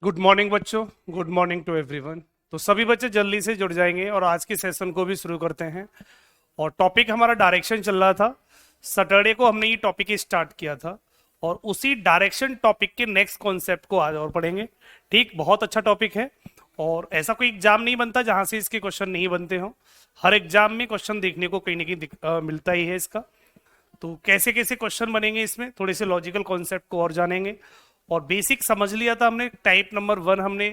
Good morning बच्चों। Good morning to everyone. तो सभी बच्चे जल्दी से जुड़ जाएंगे और आज के सेशन को भी शुरू करते हैं। और टॉपिक हमारा डायरेक्शन चल रहा था। सैटरडे को हमने ये टॉपिक स्टार्ट किया था और उसी डायरेक्शन टॉपिक के नेक्स्ट कॉन्सेप्ट को आज और पढ़ेंगे। ठीक, बहुत अच्छा टॉपिक है और ऐसा कोई एग्जाम नहीं बनता जहां से इसके क्वेश्चन नहीं बनते हो। हर एग्जाम में क्वेश्चन देखने को कहीं ना कहीं मिलता ही है इसका। तो कैसे कैसे क्वेश्चन बनेंगे, इसमें थोड़े से लॉजिकल कॉन्सेप्ट को और जानेंगे। और बेसिक समझ लिया था हमने, टाइप नंबर 1 हमने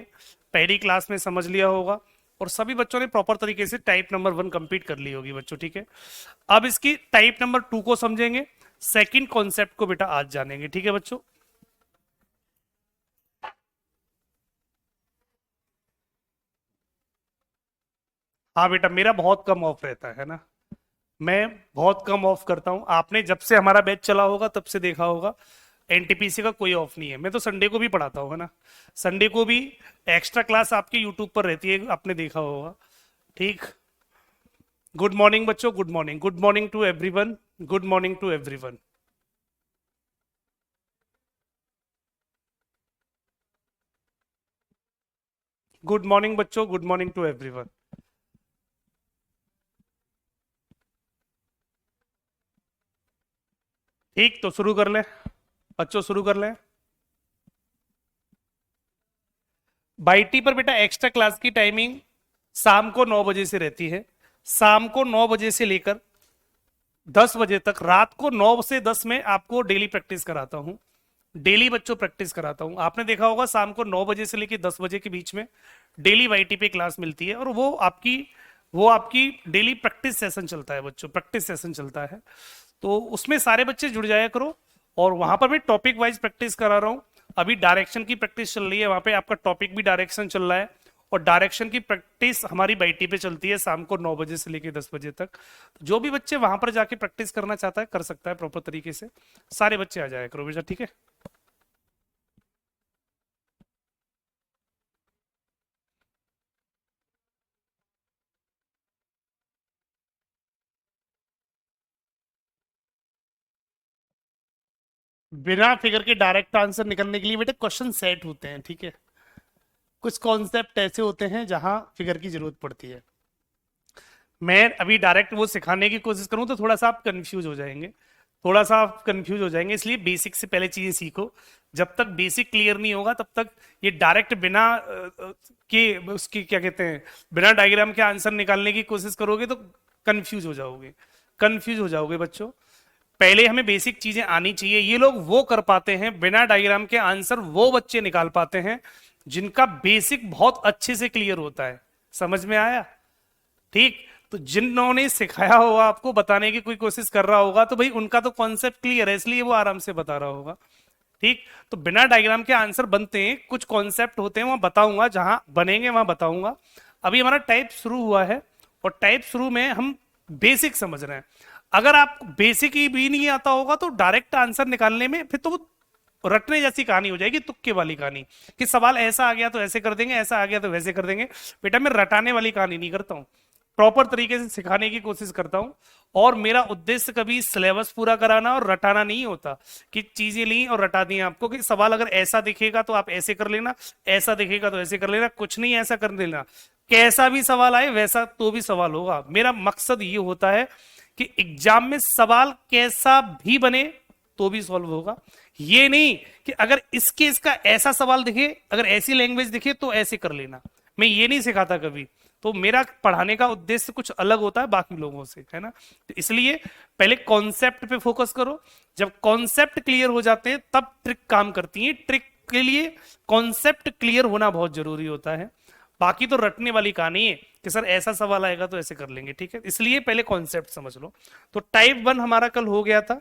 पहली क्लास में समझ लिया होगा और सभी बच्चों ने प्रॉपर तरीके से टाइप नंबर 1 कंप्लीट कर ली होगी बच्चों। ठीक है, अब इसकी टाइप नंबर 2 को समझेंगे, सेकंड कॉन्सेप्ट को बेटा आज जानेंगे। ठीक है बच्चों। हाँ बेटा, मेरा बहुत कम ऑफ रहता है ना। मैं बहुत कम ऑफ करता हूँ। आपने जब से हमारा बैच चला होगा तब से देखा होगा एनटीपीसी का कोई ऑफ नहीं है। मैं तो संडे को भी पढ़ाता हूँ, है ना। संडे को भी एक्स्ट्रा क्लास आपके यूट्यूब पर रहती है, आपने देखा होगा। ठीक। गुड मॉर्निंग बच्चों, good morning, good morning to everyone, good morning to everyone. Good morning बच्चों, गुड मॉर्निंग टू एवरीवन। ठीक, तो शुरू कर लें बच्चों, शुरू कर लें। बाईटी पर बेटा एक्स्ट्रा क्लास की टाइमिंग शाम को 9 बजे से रहती है। शाम को 9 बजे से लेकर 10 बजे तक, रात को 9 से 10 में आपको डेली प्रैक्टिस कराता हूं। डेली बच्चों प्रैक्टिस कराता हूं। आपने देखा होगा शाम को 9 बजे से लेकर 10 बजे के बीच में डेली वाईटी पे क्लास मिलती है और वो आपकी डेली प्रैक्टिस सेशन चलता है बच्चों, प्रैक्टिस सेशन चलता है। तो उसमें सारे बच्चे जुड़ जाया करो और वहां पर मैं टॉपिक वाइज प्रैक्टिस करा रहा हूं। अभी डायरेक्शन की प्रैक्टिस चल रही है, वहां पे आपका टॉपिक भी डायरेक्शन चल रहा है और डायरेक्शन की प्रैक्टिस हमारी बाईटी पे चलती है शाम को 9 बजे से लेकर 10 बजे तक। तो जो भी बच्चे वहां पर जाके प्रैक्टिस करना चाहता है कर सकता है प्रॉपर तरीके से। सारे बच्चे आ जाया करो बेटा, ठीक है। बिना फिगर के डायरेक्ट आंसर निकलने के लिए बेटा क्वेश्चन सेट होते हैं, ठीक है। कुछ कॉन्सेप्ट ऐसे होते हैं जहां फिगर की जरूरत पड़ती है। मैं अभी डायरेक्ट वो सिखाने की कोशिश करूं तो थोड़ा सा आप कंफ्यूज हो जाएंगे, थोड़ा सा आप कंफ्यूज हो जाएंगे, इसलिए बेसिक से पहले चीजें सीखो। जब तक बेसिक क्लियर नहीं होगा तब तक ये डायरेक्ट बिना के उसकी क्या कहते हैं, बिना डायग्राम के आंसर निकालने की कोशिश करोगे तो कंफ्यूज हो जाओगे, कंफ्यूज हो जाओगे बच्चों। पहले हमें बेसिक चीजें आनी चाहिए। ये लोग वो कर पाते हैं बिना डायग्राम के आंसर, वो बच्चे निकाल पाते हैं जिनका बेसिक बहुत अच्छे से क्लियर होता है। समझ में आया? ठीक। तो जिन्होंने सिखाया होगा, आपको बताने की कोई कोशिश कर रहा होगा, तो भाई उनका तो कॉन्सेप्ट क्लियर है, इसलिए वो आराम से बता रहा होगा। ठीक। तो बिना डायग्राम के आंसर बनते हैं, कुछ कॉन्सेप्ट होते हैं, वहां बताऊंगा, जहां बनेंगे वहां बताऊंगा। अभी हमारा टाइप शुरू हुआ है और टाइप शुरू में हम बेसिक समझ रहे हैं। अगर आप बेसिक ही भी नहीं आता होगा तो डायरेक्ट आंसर निकालने में फिर तो वो रटने जैसी कहानी हो जाएगी, तुक्के वाली कहानी, कि सवाल ऐसा आ गया तो ऐसे कर देंगे, ऐसा आ गया तो वैसे कर देंगे। बेटा मैं रटाने वाली कहानी नहीं करता हूं, प्रॉपर तरीके से सिखाने की कोशिश करता हूं। और मेरा उद्देश्य कभी सिलेबस पूरा कराना और रटाना नहीं होता कि चीजें ली और रटा दी आपको, कि सवाल अगर ऐसा दिखेगा तो आप ऐसे कर लेना, ऐसा दिखेगा तो ऐसे कर लेना, कुछ नहीं ऐसा कर देना। कैसा भी सवाल आए वैसा तो भी सवाल होगा। मेरा मकसद ये होता है कि एग्जाम में सवाल कैसा भी बने तो भी सॉल्व होगा। ये नहीं कि अगर इसके इसका ऐसा सवाल दिखे, अगर ऐसी लैंग्वेज दिखे तो ऐसे कर लेना। मैं ये नहीं सिखाता कभी। तो मेरा पढ़ाने का उद्देश्य कुछ अलग होता है बाकी लोगों से, है ना। तो इसलिए पहले कॉन्सेप्ट पे फोकस करो। जब कॉन्सेप्ट क्लियर हो जाते हैं तब ट्रिक काम करती है। ट्रिक के लिए कॉन्सेप्ट क्लियर होना बहुत जरूरी होता है। बाकी तो रटने वाली कहानी है कि सर ऐसा सवाल आएगा तो ऐसे कर लेंगे, ठीक है। इसलिए पहले कॉन्सेप्ट समझ लो। तो टाइप 1 हमारा कल हो गया था,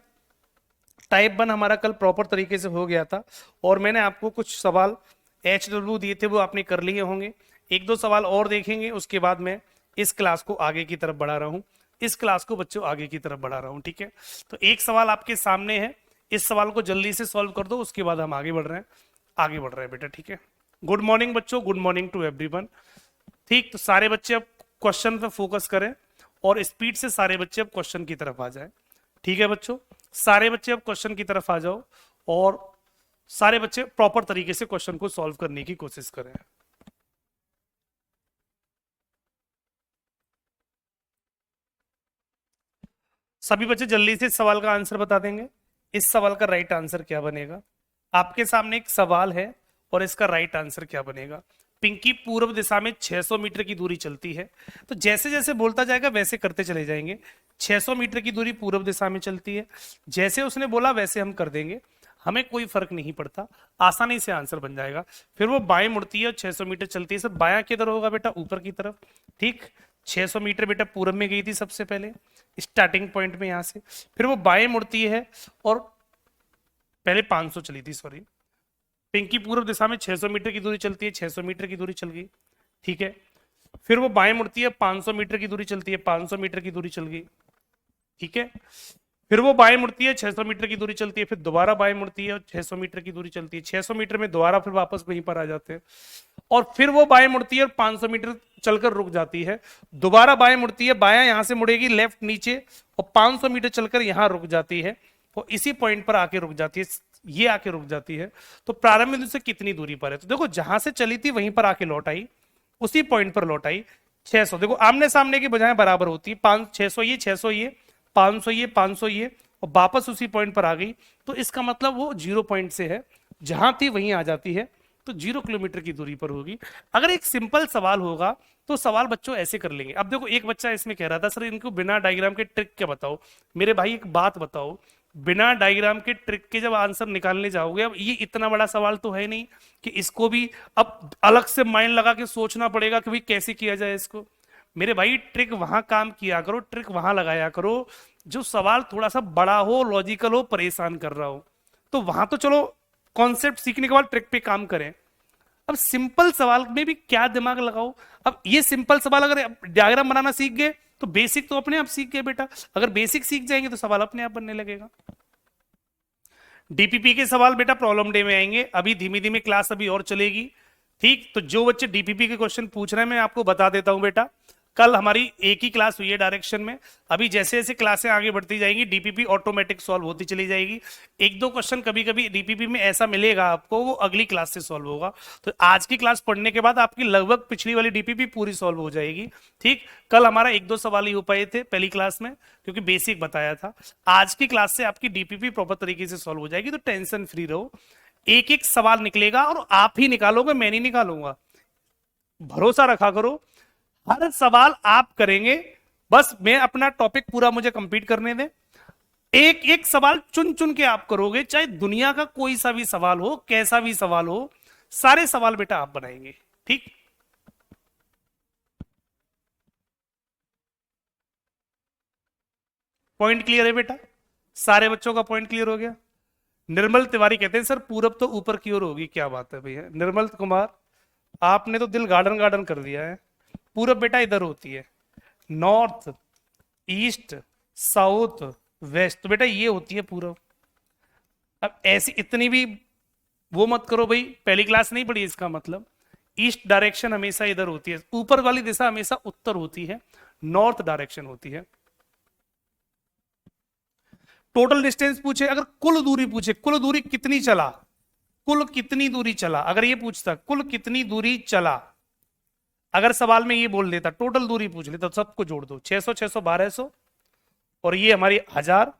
टाइप 1 हमारा कल प्रॉपर तरीके से हो गया था और मैंने आपको कुछ सवाल HW दिए थे, वो आपने कर लिए होंगे। एक दो सवाल और देखेंगे, उसके बाद मैं इस क्लास को आगे की तरफ बढ़ा रहा हूं, इस क्लास को बच्चों आगे की तरफ बढ़ा रहा हूं, ठीक है। तो एक सवाल आपके सामने है, इस सवाल को जल्दी से सॉल्व कर दो, उसके बाद हम आगे बढ़ रहे हैं, आगे बढ़ रहे हैं बेटा, ठीक है। गुड मॉर्निंग बच्चों, गुड मॉर्निंग टू एवरीवन। ठीक, तो सारे बच्चे अब क्वेश्चन पे फोकस करें और स्पीड से सारे बच्चे अब क्वेश्चन की तरफ आ जाए, ठीक है बच्चों। सारे बच्चे अब क्वेश्चन की तरफ आ जाओ और सारे बच्चे प्रॉपर तरीके से क्वेश्चन को सॉल्व करने की कोशिश करें। सभी बच्चे जल्दी से इस सवाल का आंसर बता देंगे। इस सवाल का राइट आंसर क्या बनेगा? आपके सामने एक सवाल है और इसका राइट आंसर क्या बनेगा? पिंकी पूर्व दिशा में 600 मीटर की दूरी चलती है। तो जैसे जैसे बोलता जाएगा वैसे करते चले जाएंगे। 600 मीटर की दूरी पूर्व दिशा में चलती है, जैसे उसने बोला वैसे हम कर देंगे, हमें कोई फर्क नहीं पड़ता, आसानी से आंसर बन जाएगा। फिर वो बाएं मुड़ती है और 600 मीटर चलती है। सर बायां किधर होगा बेटा? ऊपर की तरफ। ठीक, 600 मीटर बेटा पूरब में गई थी सबसे पहले, स्टार्टिंग पॉइंट में यहां से। फिर वो बाएं मुड़ती है और पहले 500 चली थी, सॉरी, पिंकी पूर्व दिशा में 600 मीटर की दूरी चलती है, 600 मीटर की दूरी चल गई, ठीक है। फिर वो बाएं मुड़ती है, 500 मीटर की दूरी चलती है, 500 मीटर की दूरी चल गई, ठीक है। फिर वो बाएं मुड़ती है, 600 मीटर की दूरी चलती है, फिर दोबारा बाएं मुड़ती है और 600 मीटर की दूरी चलती है, 600 मीटर में दोबारा फिर वापस वहीं पर आ जाते हैं। और फिर वो बाएं मुड़ती है और 500 मीटर चलकर रुक जाती है, दोबारा बाएं मुड़ती है, बायां यहां से मुड़ेगी लेफ्ट नीचे और 500 मीटर चलकर यहां रुक जाती है, वो इसी पॉइंट पर आके रुक जाती है, ये आके रुक जाती है। तो प्रारंभ बिंदु से कितनी दूरी पर है? तो देखो जहां से चली थी वहीं पर आके लौट आई, उसी पॉइंट पर लौट आई। 600 देखो आमने सामने की बजाय बराबर होती है, 600 ये, 600 ये, 500 ये, 500 ये, और वापस उसी पॉइंट पर आ गई। तो इसका मतलब वो 0 पॉइंट से है, जहां थी वहीं आ जाती है, तो 0 किलोमीटर की दूरी पर होगी। अगर एक सिंपल सवाल होगा तो सवाल बच्चों ऐसे कर लेंगे। अब देखो एक बच्चा इसमें कह रहा था सर इनको बिना डायग्राम के ट्रिक क्या बताओ। मेरे भाई एक बात बताओ, बिना डायग्राम के ट्रिक के जब आंसर निकालने जाओगे, अब ये इतना बड़ा सवाल तो है नहीं कि इसको भी अब अलग से माइंड लगा के सोचना पड़ेगा कि भाई कैसे किया जाए इसको। मेरे भाई ट्रिक वहां काम किया करो, ट्रिक वहां लगाया करो जो सवाल थोड़ा सा बड़ा हो, लॉजिकल हो, परेशान कर रहा हो। तो वहां तो चलो कॉन्सेप्ट सीखने के बाद ट्रिक पे काम करें। अब सिंपल सवाल में भी क्या दिमाग लगाओ। अब ये सिंपल सवाल अगर डायग्राम बनाना सीख गए तो बेसिक तो अपने आप सीख गए बेटा। अगर बेसिक सीख जाएंगे तो सवाल अपने आप बनने लगेगा। डीपीपी के सवाल बेटा प्रॉब्लम डे में आएंगे, अभी धीमे धीमे क्लास अभी और चलेगी, ठीक। तो जो बच्चे डीपीपी के क्वेश्चन पूछ रहे हैं मैं आपको बता देता हूं बेटा, कल हमारी एक ही क्लास हुई है डायरेक्शन में, अभी जैसे जैसे क्लासें आगे बढ़ती जाएंगी डीपीपी ऑटोमेटिक सॉल्व होती चली जाएगी। एक दो क्वेश्चन कभी कभी डीपीपी में ऐसा मिलेगा आपको, वो अगली क्लास से सॉल्व होगा। तो आज की क्लास पढ़ने के बाद आपकी लगभग पिछली वाली डीपीपी पूरी सॉल्व हो जाएगी, ठीक। कल हमारा एक दो सवाल ही हो पाए थे पहली क्लास में क्योंकि बेसिक बताया था। आज की क्लास से आपकी डीपीपी प्रॉपर तरीके से सॉल्व हो जाएगी, तो टेंशन फ्री रहो। एक एक सवाल निकलेगा और आप ही निकालोगे, मैं नहीं निकालूंगा, भरोसा रखा करो। हर सवाल आप करेंगे, बस मैं अपना टॉपिक पूरा मुझे कंप्लीट करने दें। एक एक सवाल चुन चुन के आप करोगे, चाहे दुनिया का कोई सा भी सवाल हो, कैसा भी सवाल हो, सारे सवाल बेटा आप बनाएंगे, ठीक। पॉइंट क्लियर है बेटा? सारे बच्चों का पॉइंट क्लियर हो गया? निर्मल तिवारी कहते हैं सर पूरब तो ऊपर की ओर होगी, क्या बात है भैया निर्मल कुमार, आपने तो दिल गार्डन गार्डन कर दिया है। पूरब बेटा इधर होती है, नॉर्थ, ईस्ट, साउथ, वेस्ट, तो बेटा ये होती है पूरब। अब ऐसी इतनी भी वो मत करो भाई, पहली क्लास नहीं पढ़ी इसका मतलब। ईस्ट डायरेक्शन हमेशा इधर होती है, ऊपर वाली दिशा हमेशा उत्तर होती है, नॉर्थ डायरेक्शन होती है। टोटल डिस्टेंस पूछे, अगर कुल दूरी पूछे, कुल दूरी कितनी चला, कुल कितनी दूरी चला, अगर ये पूछता कुल कितनी दूरी चला, अगर सवाल में ये बोल देता टोटल दूरी पूछ लेता तो सबको जोड़ दो, 600 600 1200 और ये हमारी 1000,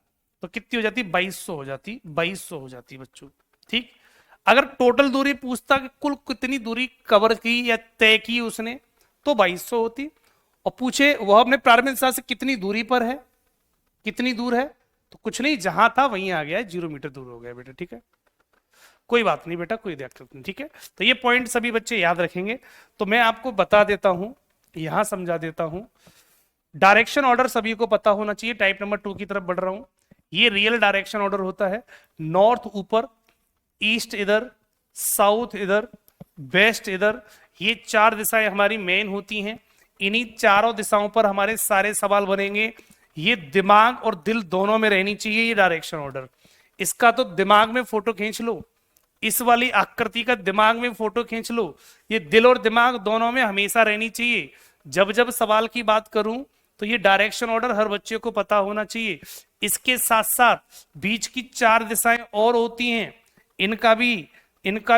तो कितनी हो जाती? 2200 हो जाती, 2200 हो जाती बच्चों, ठीक। अगर टोटल दूरी पूछता कि कुल कितनी दूरी कवर की या तय की उसने, तो 2200 होती। और पूछे वह अपने प्रारंभिक दिशा से कितनी दूरी पर है, कितनी दूर है, तो कुछ नहीं, जहां था वहीं आ गया है, 0 मीटर दूर हो गया बेटा, ठीक है। कोई बात नहीं बेटा, कोई दिक्कत नहीं, ठीक है। तो ये पॉइंट सभी बच्चे याद रखेंगे। तो मैं आपको बता देता हूं, यहां समझा देता हूं। डायरेक्शन ऑर्डर सभी को पता होना चाहिए। टाइप नंबर 2 की तरफ बढ़ रहा हूं। ये रियल डायरेक्शन ऑर्डर होता है, नॉर्थ ऊपर, ईस्ट इधर, साउथ इधर, वेस्ट इधर, ये 4 दिशाएं हमारी मेन होती हैं। इन्हीं चारों दिशाओं पर हमारे सारे सवाल बनेंगे। ये दिमाग और दिल दोनों में रहनी चाहिए ये डायरेक्शन ऑर्डर। इसका तो दिमाग में फोटो खींच लो, इस वाली आकृति का दिमाग में फोटो खींच लो, ये दिल और दिमाग दोनों में हमेशा रहनी चाहिए। जब जब सवाल की बात करूं तो ये डायरेक्शन ऑर्डर हर बच्चे को पता होना चाहिए। इसके साथ साथ बीच की 4 दिशाएं और होती हैं, इनका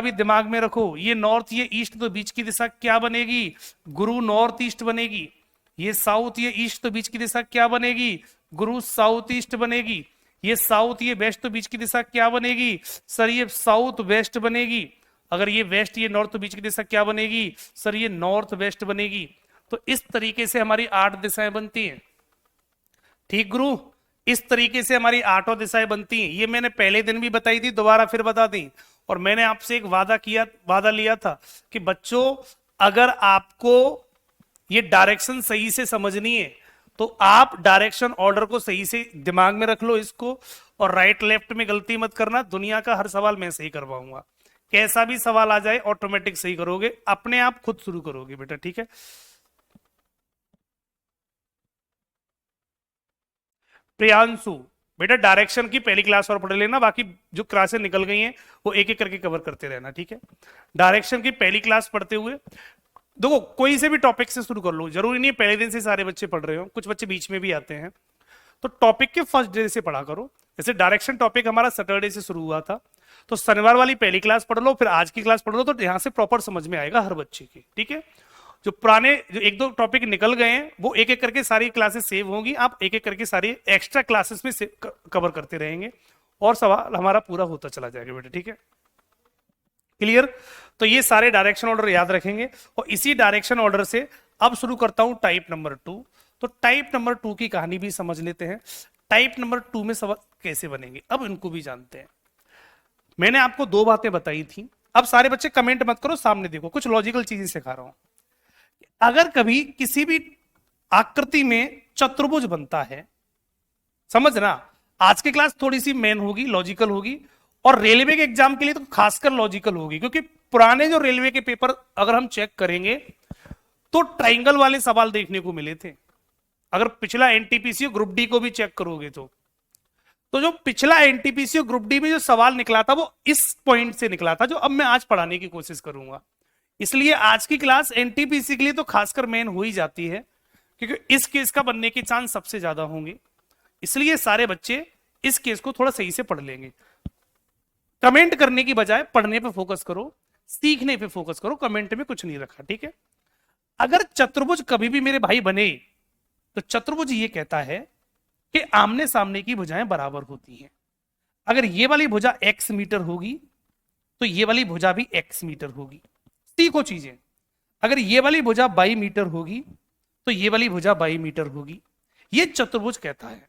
भी दिमाग में रखो। ये नॉर्थ ये ईस्ट, तो बीच की दिशा क्या बनेगी गुरु? नॉर्थ ईस्ट बनेगी। ये साउथ ये ईस्ट, तो बीच की दिशा क्या बनेगी गुरु? साउथ ईस्ट बनेगी। ये साउथ ये वेस्ट, तो बीच की दिशा क्या बनेगी सर? ये साउथ वेस्ट बनेगी। अगर ये वेस्ट ये नॉर्थ, तो बीच की दिशा क्या बनेगी सर? ये नॉर्थ वेस्ट बनेगी। तो इस तरीके से हमारी 8 दिशाएं बनती हैं। ठीक गुरु, इस तरीके से हमारी 8 दिशाएं बनती हैं। ये मैंने पहले दिन भी बताई थी, दोबारा फिर बता दी। और मैंने आपसे एक वादा लिया था कि बच्चों अगर आपको ये डायरेक्शन सही से समझनी है तो आप डायरेक्शन ऑर्डर को सही से दिमाग में रख लो इसको, और राइट लेफ्ट में गलती मत करना। दुनिया का हर सवाल मैं सही करवाऊंगा, कैसा भी सवाल आ जाए ऑटोमेटिक सही करोगे, अपने आप खुद शुरू करोगे बेटा, ठीक है। प्रियांशु बेटा डायरेक्शन की पहली क्लास और पढ़ लेना, बाकी जो क्लासें निकल गई हैं वो एक एक करके कवर करते रहना, ठीक है। डायरेक्शन की पहली क्लास पढ़ते हुए देखो कोई से भी टॉपिक से शुरू कर लो, जरूरी नहीं पहले दिन से सारे बच्चे पढ़ रहे हो, कुछ बच्चे बीच में भी आते हैं, तो टॉपिक के फर्स्ट डे से पढ़ा करो। जैसे डायरेक्शन टॉपिक हमारा सैटरडे से शुरू हुआ था, तो शनिवार वाली पहली क्लास पढ़ लो, फिर आज की क्लास पढ़ लो, तो यहां से प्रॉपर समझ में आएगा हर बच्चे की, ठीक है। जो पुराने जो एक दो टॉपिक निकल गए हैं वो एक एक करके सारी क्लासेस सेव होंगी, आप एक एक करके सारी एक्स्ट्रा क्लासेस में कवर करते रहेंगे और सवाल हमारा पूरा होता चला जाएगा बेटा, ठीक है। क्लियर? तो ये सारे डायरेक्शन ऑर्डर याद रखेंगे, और इसी डायरेक्शन ऑर्डर से अब शुरू करता हूं टाइप नंबर 2। तो टाइप नंबर 2 की कहानी भी समझ लेते हैं। टाइप नंबर 2 में सवाल कैसे बनेंगे अब इनको भी जानते हैं। मैंने आपको 2 बातें बताई थी, अब सारे बच्चे कमेंट मत करो, सामने देखो, कुछ लॉजिकल चीजें सिखा रहा हूं। अगर कभी किसी भी आकृति में चतुर्भुज बनता है, समझना आज की क्लास थोड़ी सी मेन होगी, लॉजिकल होगी, और रेलवे के एग्जाम के लिए तो खासकर लॉजिकल होगी, क्योंकि पुराने जो रेलवे के पेपर अगर हम चेक करेंगे तो ट्राइंगल वाले सवाल देखने को मिले थे। अगर पिछला एनटीपीसी ग्रुप डी को भी चेक करोगे तो जो पिछला एनटीपीसी ग्रुप डी में जो सवाल निकला था वो इस पॉइंट से निकला था, जो अब मैं आज पढ़ाने की कोशिश करूंगा। इसलिए आज की क्लास एनटीपीसी के लिए तो खासकर मेन हो ही जाती है, क्योंकि इस केस का बनने के चांस सबसे ज्यादा होंगे, इसलिए सारे बच्चे इस केस को थोड़ा सही से पढ़ लेंगे। कमेंट करने की बजाय पढ़ने पे फोकस करो, सीखने पे फोकस करो, कमेंट में कुछ नहीं रखा, ठीक है। अगर चतुर्भुज कभी भी मेरे भाई बने तो चतुर्भुज ये कहता है कि आमने सामने की भुजाएं बराबर होती हैं। अगर ये वाली भुजा x मीटर होगी तो ये वाली भुजा भी x मीटर होगी। सीखो चीजें, अगर ये वाली भुजा 22 मीटर होगी तो ये वाली भुजा 22 मीटर होगी, ये चतुर्भुज कहता है,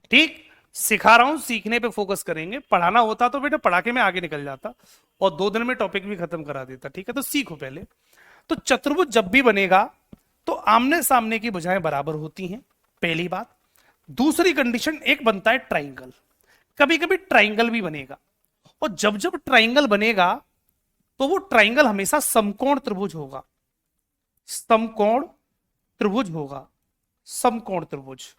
ठीक। सिखा रहा हूं, सीखने पे फोकस करेंगे। पढ़ाना होता तो बेटा पढ़ा के मैं आगे निकल जाता और 2 दिन में टॉपिक भी खत्म करा देता, ठीक है। तो सीखो पहले। तो चतुर्भुज जब भी बनेगा तो आमने सामने की भुजाएं बराबर होती हैं, पहली बात। दूसरी कंडीशन एक बनता है ट्राइंगल, कभी कभी ट्राइंगल भी बनेगा, और जब जब ट्राइंगल बनेगा तो वो ट्राइंगल हमेशा समकोण त्रिभुज होगा, समकोण त्रिभुज होगा, समकोण त्रिभुज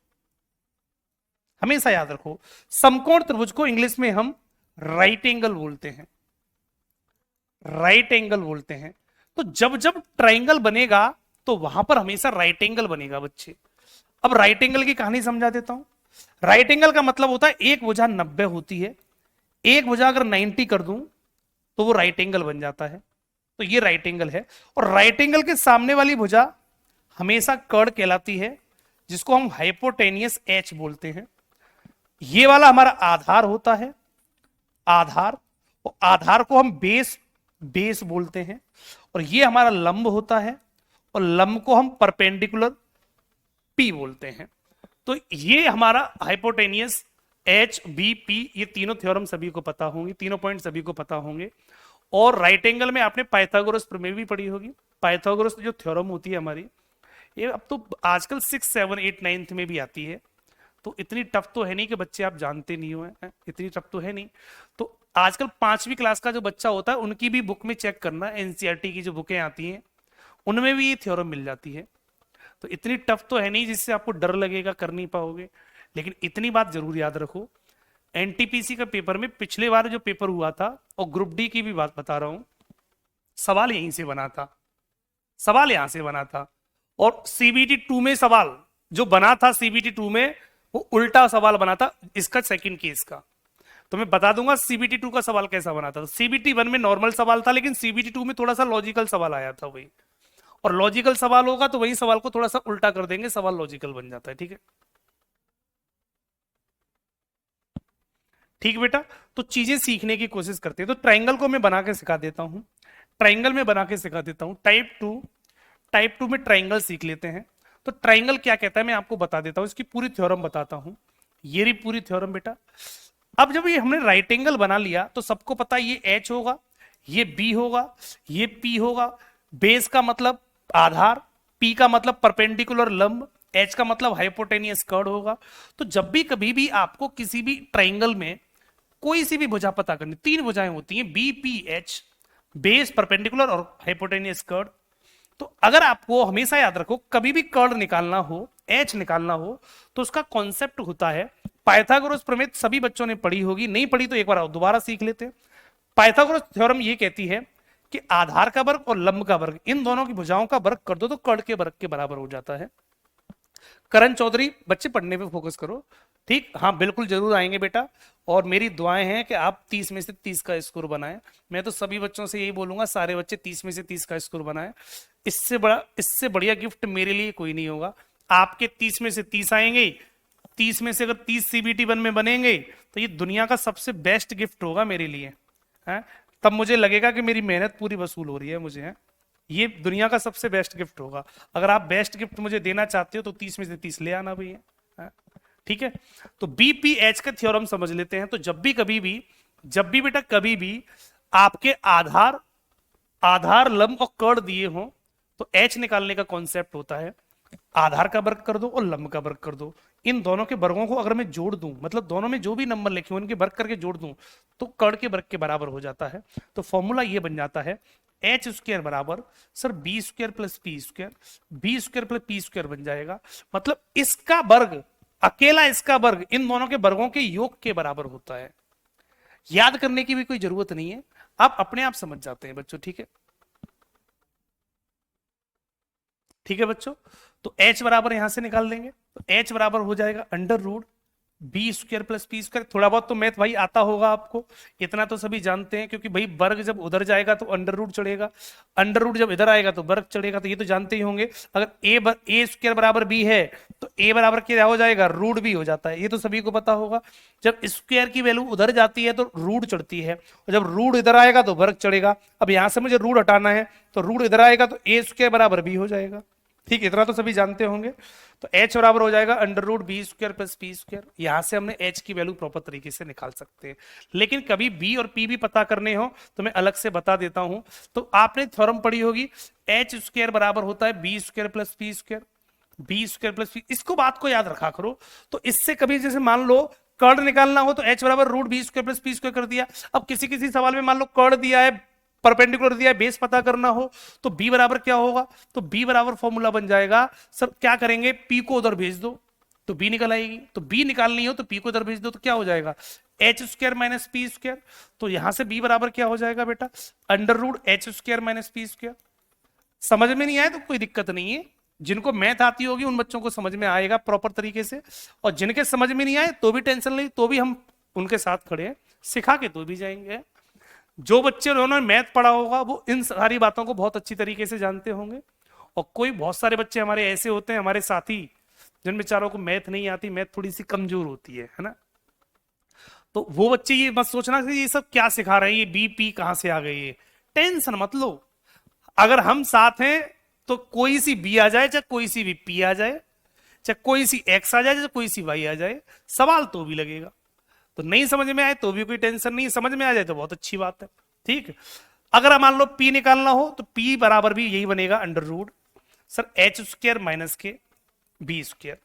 हमेशा याद रखो। समकोण त्रिभुज को इंग्लिश में हम राइट एंगल बोलते हैं, राइट एंगल बोलते हैं। तो जब जब ट्राइंगल बनेगा तो वहां पर हमेशा राइट एंगल बनेगा बच्चे। अब राइट एंगल की कहानी समझा देता हूं। राइट एंगल का मतलब होता है एक भुजा 90 होती है, एक भुजा अगर 90 कर दूं तो वो राइट एंगल बन जाता है, तो ये राइट एंगल है। और राइट एंगल के सामने वाली भुजा हमेशा कर्ड कहलाती है, जिसको हम हाइपोटेनियस एच बोलते हैं। ये वाला हमारा आधार होता है, आधार, और आधार को हम बेस बोलते हैं। और ये हमारा लंब होता है, और लंब को हम परपेंडिकुलर पी बोलते हैं। तो ये हमारा हाइपोटेनियस एच बी पी, ये तीनों थ्योरम सभी को पता होंगे, तीनों पॉइंट सभी को पता होंगे। और राइट एंगल में आपने पाइथागोरस प्रमेय भी पढ़ी होगी। पाइथागोरस जो थ्योरम होती है हमारी, ये अब तो आजकल 6, 7, 8, 9 में भी आती है, तो इतनी टफ तो है नहीं कि बच्चे आप जानते नहीं हो, इतनी टफ तो है नहीं। तो आजकल 5वीं क्लास का जो बच्चा होता है उनकी भी बुक में चेक करना, एनसीईआरटी की जो बुकें आती हैं उनमें भी ये थ्योरम मिल जाती है। तो इतनी टफ तो है नहीं जिससे आपको डर लगेगा कर नहीं पाओगे। लेकिन इतनी बात जरूर याद रखो, एनटीपीसी का पेपर में पिछले बार जो पेपर हुआ था, और ग्रुप डी की भी बात बता रहा हूं, सवाल यहीं से बना था, सवाल यहां से बना था। और सीबीटी 2 में सवाल जो बना था, सीबीटी 2 में वो उल्टा सवाल बना था इसका, सेकंड केस का। तो मैं बता दूंगा सीबीटी 2 का सवाल कैसा बना था। सीबीटी 1 में नॉर्मल सवाल था, लेकिन सीबीटी 2 में थोड़ा सा लॉजिकल सवाल आया था वही। और लॉजिकल सवाल होगा तो वही सवाल को थोड़ा सा उल्टा कर देंगे, सवाल लॉजिकल बन जाता है। ठीक है, ठीक बेटा। तो चीजें सीखने की कोशिश करते हैं। तो ट्राइंगल को मैं बना के सिखा देता हूं, ट्राइंगल में बना के सिखा देता हूं। टाइप 2 में ट्राइंगल सीख लेते हैं। तो ट्राइंगल क्या कहता है मैं आपको बता देता हूं, इसकी पूरी थ्योरम बताता हूं। ये रही पूरी थ्योरम बेटा। अब जब ये हमने राइट एंगल बना लिया तो सबको पता है ये एच होगा, ये बी होगा, ये पी होगा। बेस का मतलब आधार, पी का मतलब परपेंडिकुलर लंब, एच का मतलब हाइपोटेनियस कर्ड होगा। तो जब भी कभी भी आपको किसी भी ट्राइंगल में कोई सी भी भुजा पता करनी, तीन भुजाएं होती हैं B P H, base, perpendicular और हाइपोटेनियस कर्ड। तो अगर आपको हमेशा याद रखो कभी भी कर्ड निकालना हो, एच निकालना हो, तो उसका कॉन्सेप्ट होता है पाइथागोरस प्रमेय। सभी बच्चों ने पढ़ी होगी, नहीं पढ़ी तो एक बार दोबारा सीख लेते हैं। पाइथागोरस थ्योरम ये कहती है कि आधार का वर्ग और लंब का वर्ग, इन दोनों की भुजाओं का वर्ग कर दो तो कर्ड के वर्ग के बराबर हो जाता है। करण चौधरी, बच्चे पढ़ने पे फोकस करो। ठीक, हाँ बिल्कुल जरूर आएंगे बेटा। और मेरी दुआएं हैं कि आप 30 में से 30 का स्कोर बनाएं। मैं तो सभी बच्चों से यही बोलूंगा, सारे बच्चे 30 में से 30 का स्कोर बनाएं। इससे बढ़िया गिफ्ट मेरे लिए कोई नहीं होगा। आपके 30 में से 30 आएंगे, 30 में से अगर 30 सीबीटी 1 में बनेंगे तो ये दुनिया का सबसे बेस्ट गिफ्ट होगा मेरे लिए है। तब मुझे लगेगा कि मेरी मेहनत पूरी वसूल हो रही है मुझे है। ये दुनिया का सबसे बेस्ट गिफ्ट होगा। अगर आप बेस्ट गिफ्ट मुझे देना चाहते हो तो 30 में से 30 ले आना भैया। ठीक है, तो बीपीएच का थ्योरम समझ लेते हैं। तो जब भी बेटा कभी भी आपके आधार लंब और कर्ड दिए हो तो एच निकालने का कॉन्सेप्ट होता है आधार का वर्ग कर दो और लंब का वर्ग कर दो। इन दोनों के वर्गों को अगर मैं जोड़ दूं, मतलब दोनों में जो भी नंबर लिखे हो उनके वर्ग करके जोड़ दूं तो कर्ड के वर्ग के बराबर हो जाता है। तो फॉर्मूला ये बन जाता है एच स्क्वायर बराबर सर B square plus P square, B square plus P square बन जाएगा। मतलब इसका वर्ग, अकेला इसका वर्ग इन दोनों के वर्गों के योग के बराबर होता है। याद करने की भी कोई जरूरत नहीं है, आप अपने आप समझ जाते हैं बच्चों। ठीक है, ठीक है बच्चों। तो h बराबर यहां से निकाल देंगे तो h बराबर हो जाएगा under root B square plus P square. थोड़ा बहुत तो मैथ भाई आता होगा आपको, इतना तो सभी जानते हैं, क्योंकि भाई वर्ग जब उधर जाएगा तो अंडर रूट चढ़ेगा, अंडर रूट जब इधर आएगा तो वर्ग चढ़ेगा। तो ये तो जानते ही होंगे। अगर ए स्क्वायर बराबर बी है तो ए बराबर क्या हो जाएगा, रूट बी हो जाता है। ये तो सभी को पता होगा। जब स्क्वायर की वैल्यू उधर जाती है तो रूट चढ़ती है, और जब रूट इधर आएगा तो वर्ग चढ़ेगा। अब यहां से मुझे रूट हटाना है तो रूट इधर आएगा तो ए स्क्वायर बराबर बी हो जाएगा। ठीक, इतना तो सभी जानते होंगे। तो h बराबर हो जाएगा under root B square plus P square. यहां से हमने h की वैल्यू प्रॉपर तरीके से निकाल सकते हैं। लेकिन कभी b और p भी पता करने हो तो मैं अलग से बता देता हूं। तो आपने थ्योरम पढ़ी होगी, h स्क्वायर बराबर होता है B square plus P square, B square plus P. इसको बात को याद रखा करो। तो इससे कभी जैसे मान लो कर्ड निकालना हो तो h बराबर root B square plus P square कर दिया। अब किसी किसी सवाल में मान लो कर्ड दिया है, परपेंडिकुलर दिया है, बेस पता करना हो तो b बराबर क्या होगा, तो b बराबर फॉर्मूला बन जाएगा सर, क्या करेंगे p को उधर भेज दो तो b निकल आएगी। तो b निकालनी हो तो p को उधर भेज दो तो क्या हो जाएगा H square minus P square. तो यहां से b बराबर क्या हो जाएगा बेटा under root H square minus P square. समझ में नहीं आए तो कोई दिक्कत नहीं है, जिनको मैथ आती होगी उन बच्चों को समझ में आएगा प्रॉपर तरीके से। और जिनके समझ में नहीं आए तो भी टेंशन नहीं, तो भी हम उनके साथ खड़े हैं, सिखा के तो भी जाएंगे। जो बच्चे उन्होंने मैथ पढ़ा होगा वो इन सारी बातों को बहुत अच्छी तरीके से जानते होंगे। और कोई बहुत सारे बच्चे हमारे ऐसे होते हैं, हमारे साथी, जिन बेचारों को मैथ नहीं आती, मैथ थोड़ी सी कमजोर होती है ना। तो वो बच्चे ये मत सोचना कि ये सब क्या सिखा रहे हैं, ये बीपी कहां से आ गई है। टेंशन मत लो, अगर हम साथ हैं तो कोई सी बी आ जाए, चाहे कोई सी भी पी आ जाए, चाहे कोई सी एक्स आ जाए, चाहे कोई सी वाई आ जाए, सवाल तो भी लगेगा। तो नहीं समझ में आए तो भी कोई टेंशन नहीं, समझ में आ जाए तो बहुत अच्छी बात है। ठीक, अगर मान लो p निकालना हो तो p बराबर भी यही बनेगा under root sir H square minus के B square,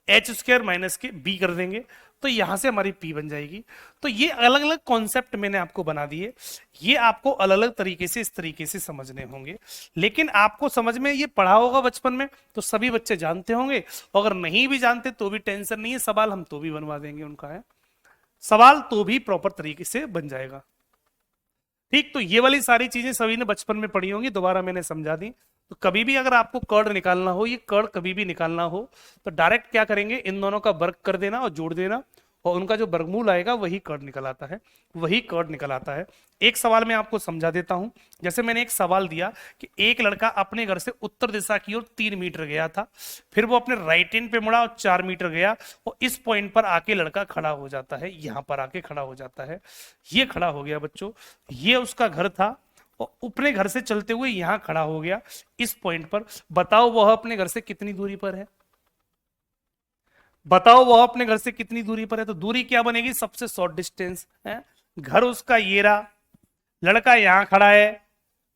H square minus के b कर देंगे तो यहां से हमारी p बन जाएगी। तो ये अलग अलग कॉन्सेप्ट मैंने आपको बना दिए, ये आपको अलग अलग तरीके से इस तरीके से समझने होंगे। लेकिन आपको समझ में ये पढ़ा होगा बचपन में तो सभी बच्चे जानते होंगे, अगर नहीं भी जानते तो भी टेंशन नहीं है, सवाल हम तो भी बनवा देंगे उनका है, सवाल तो भी प्रॉपर तरीके से बन जाएगा। ठीक, तो ये वाली सारी चीजें सभी ने बचपन में पढ़ी होंगी, दोबारा मैंने समझा दी। तो कभी भी अगर आपको कर्ड निकालना हो, ये कर्ड कभी भी निकालना हो तो डायरेक्ट क्या करेंगे, इन दोनों का वर्ग कर देना और जोड़ देना, और उनका जो वर्गमूल आएगा वही कर्ण निकल आता है, वही कर्ण निकल आता है। एक सवाल मैं आपको समझा देता हूं। जैसे मैंने एक सवाल दिया कि एक लड़का अपने घर से उत्तर दिशा की ओर 3 मीटर गया था, फिर वो अपने राइट हैंड पे मुड़ा और 4 मीटर गया, और इस पॉइंट पर आके लड़का खड़ा हो जाता है, यहां पर आके खड़ा हो जाता है। ये खड़ा हो गया बच्चों, ये उसका घर था, और अपने घर से चलते हुए यहां खड़ा हो गया इस पॉइंट पर। बताओ वह अपने घर से कितनी दूरी पर है? बताओ वह अपने घर से कितनी दूरी पर है? तो दूरी क्या बनेगी? सबसे शॉर्ट डिस्टेंस है। घर उसका ये रहा, लड़का यहां खड़ा है,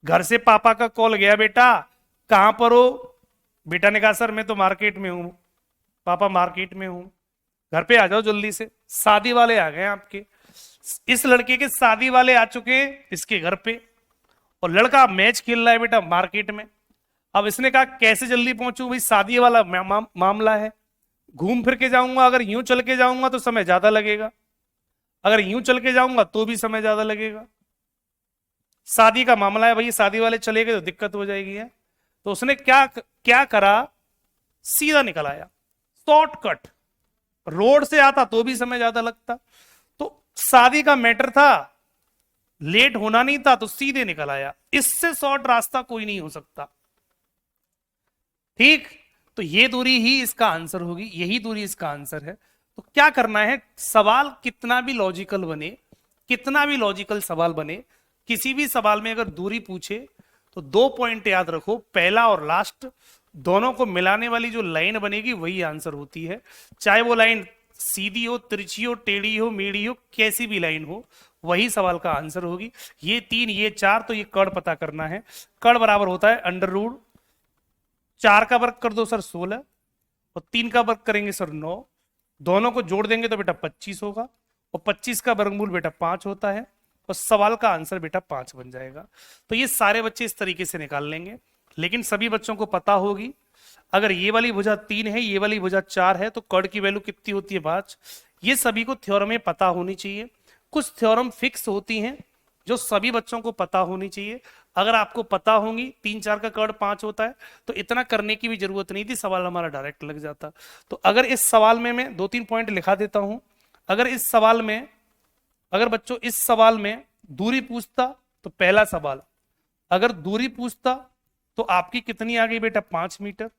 घर से पापा का कॉल गया, बेटा कहां पर हो? बेटा ने कहा सर मैं तो मार्केट में हूं, पापा मार्केट में हूं, घर पे आ जाओ जल्दी से। शादी वाले आ गए आपके, इस लड़के के शादी वाले आ चुके हैं इसके घर पे, और लड़का मैच खेल रहा है बेटा मार्केट में। अब इसने कहा कैसे जल्दी पहुंचूं भाई, शादी वाला मामला है, घूम फिर के जाऊंगा, अगर यूं चल के जाऊंगा तो समय ज्यादा लगेगा, अगर यूं चल के जाऊंगा तो भी समय ज्यादा लगेगा, शादी का मामला है भाई, शादी वाले चले गए तो दिक्कत हो जाएगी है। तो उसने क्या क्या करा, सीधा निकल आया, शॉर्टकट। रोड से आता तो भी समय ज्यादा लगता, तो शादी का मैटर था, लेट होना नहीं था, तो सीधे निकल आया। इससे शॉर्ट रास्ता कोई नहीं हो सकता, ठीक। तो ये दूरी ही इसका आंसर होगी, यही दूरी इसका आंसर है। तो क्या करना है, सवाल कितना भी लॉजिकल बने, कितना भी लॉजिकल सवाल बने, किसी भी सवाल में अगर दूरी पूछे तो 2 पॉइंट याद रखो, पहला और लास्ट दोनों को मिलाने वाली जो लाइन बनेगी वही आंसर होती है। चाहे वो लाइन सीधी हो, तिरछी हो, टेढ़ी हो, मेढ़ी हो, कैसी भी लाइन हो, वही सवाल का आंसर होगी। ये 3 ये 4, तो ये कर्ण पता करना है। कर्ण बराबर होता है अंडर रूट 4 का वर्ग कर दो सर 16, और 3 का वर्ग करेंगे सर 9, दोनों को जोड़ देंगे तो बेटा 25 होगा, और 25 का वर्गमूल बेटा 5 होता है, और सवाल का आंसर बेटा 5 बन जाएगा। तो ये सारे बच्चे इस तरीके से निकाल लेंगे, लेकिन सभी बच्चों को पता होगी अगर ये वाली भुजा 3 है, ये वाली भुजा 4 है, तो कर्ण की वैल्यू कितनी होती है 5। ये सभी को थ्योरम में पता होनी चाहिए। कुछ थ्योरम फिक्स होती हैं जो सभी बच्चों को पता होनी चाहिए। अगर आपको पता होंगी 3 4 का कर्ण 5 होता है, तो इतना करने की भी जरूरत नहीं थी, सवाल हमारा डायरेक्ट लग जाता। तो अगर इस सवाल में मैं 2 3 पॉइंट लिखा देता हूं। अगर इस सवाल में, अगर बच्चों इस सवाल में दूरी पूछता, तो पहला सवाल अगर दूरी पूछता तो आपकी कितनी आ गई बेटा 5 मीटर।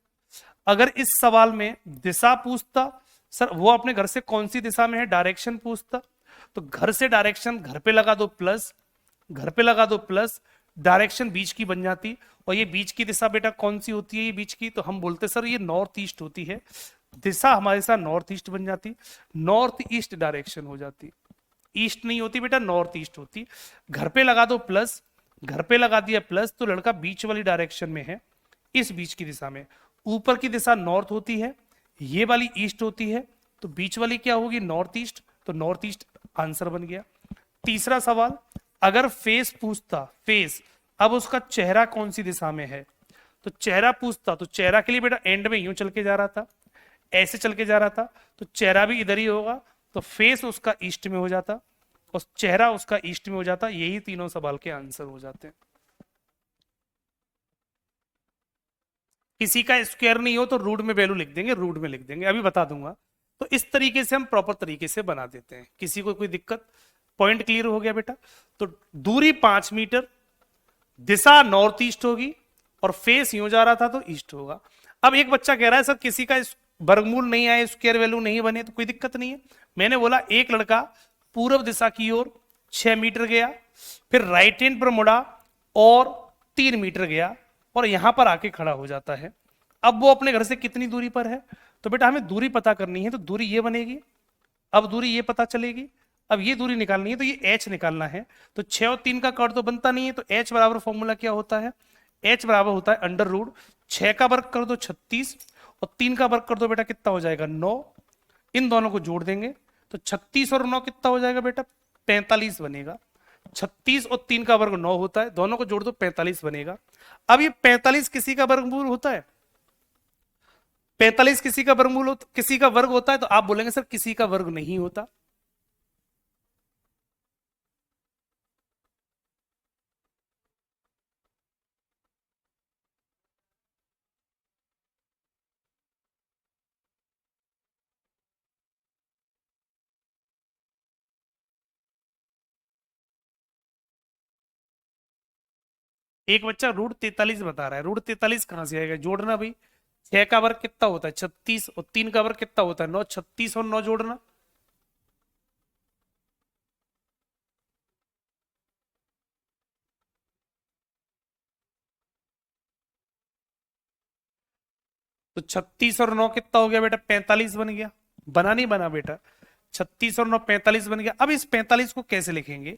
अगर इस सवाल में दिशा पूछता, सर वो अपने घर से कौन सी दिशा में है, डायरेक्शन पूछता, तो घर से डायरेक्शन घर पे लगा दो प्लस, घर पे लगा दो प्लस, डायरेक्शन बीच की बन जाती। और ये बीच की दिशा बेटा कौन सी होती है, ये बीच की, तो हम बोलते सर ये नॉर्थ ईस्ट होती है, दिशा हमारे साथ नॉर्थ ईस्ट बन जाती, नॉर्थ ईस्ट डायरेक्शन हो जाती, ईस्ट नहीं होती बेटा नॉर्थ ईस्ट होती। घर पे लगा दो प्लस, घर पे लगा दिया प्लस, तो लड़का बीच वाली डायरेक्शन में है, इस बीच की दिशा में। ऊपर की दिशा नॉर्थ होती है, ये वाली ईस्ट होती है, तो बीच वाली क्या होगी नॉर्थ ईस्ट, तो नॉर्थ ईस्ट आंसर बन गया। तीसरा सवाल अगर फेस पूछता, फेस, अब उसका चेहरा कौन सी दिशा में है, तो चेहरा पूछता, तो चेहरा के लिए बेटा एंड में यूं चल के जा रहा था, ऐसे चल के जा रहा था, तो चेहरा भी इधर ही होगा, तो फेस उसका ईस्ट में हो जाता और चेहरा उसका ईस्ट में हो जाता। यही तीनों सवाल के आंसर हो जाते हैं। किसी का स्क्वायर नहीं हो तो रूट में वैल्यू लिख देंगे, रूट में लिख देंगे, अभी बता दूंगा। तो इस तरीके से हम प्रॉपर तरीके से बना देते हैं, किसी को कोई दिक्कत? पॉइंट क्लियर हो गया बेटा? तो दूरी 5 मीटर, दिशा नॉर्थ ईस्ट होगी, और फेस यूं जा रहा था तो ईस्ट होगा। अब एक बच्चा कह रहा है सर किसी का वर्गमूल नहीं आए, स्क्वायर वैल्यू नहीं बने, तो कोई दिक्कत नहीं है। मैंने बोला एक लड़का पूर्व दिशा की ओर 6 मीटर गया, फिर राइट हैंड पर मुड़ा और 3 मीटर गया, और यहां पर आके खड़ा हो जाता है। अब वो अपने घर से कितनी दूरी पर है, तो बेटा हमें दूरी पता करनी है, तो दूरी ये बनेगी। अब दूरी ये पता चलेगी, अब ये दूरी निकालनी है, तो ये h निकालना है। तो 6 और 3 का कर्ण तो बनता नहीं है, तो h बराबर फॉर्मूला क्या होता है, h बराबर होता है अंडर रूट 6 का वर्ग कर दो 36, और 3 का वर्ग कर दो बेटा कितना हो जाएगा 9, इन दोनों को जोड़ देंगे तो 36 और 9 कितना हो जाएगा बेटा 45 बनेगा। 36 और 3 का वर्ग 9 होता है, दोनों को जोड़ दो 45 बनेगा। अब ये 45 किसी का वर्गमूल होता है, 45 किसी का वर्गमूल किसी का वर्ग होता है, तो आप बोलेंगे सर किसी का वर्ग नहीं होता। एक बच्चा √43 बता रहा है, √43 कहां से आएगा? जोड़ना भाई, 6 का वर्ग कितना होता है? 36, और 3 का वर्ग कितना होता है? 9। 36 और 9 जोड़ना, तो 36 और 9 कितना हो गया बेटा? 45 बन गया। बना नहीं बना बेटा? 36 और 9 45 बन गया। अब इस 45 को कैसे लिखेंगे?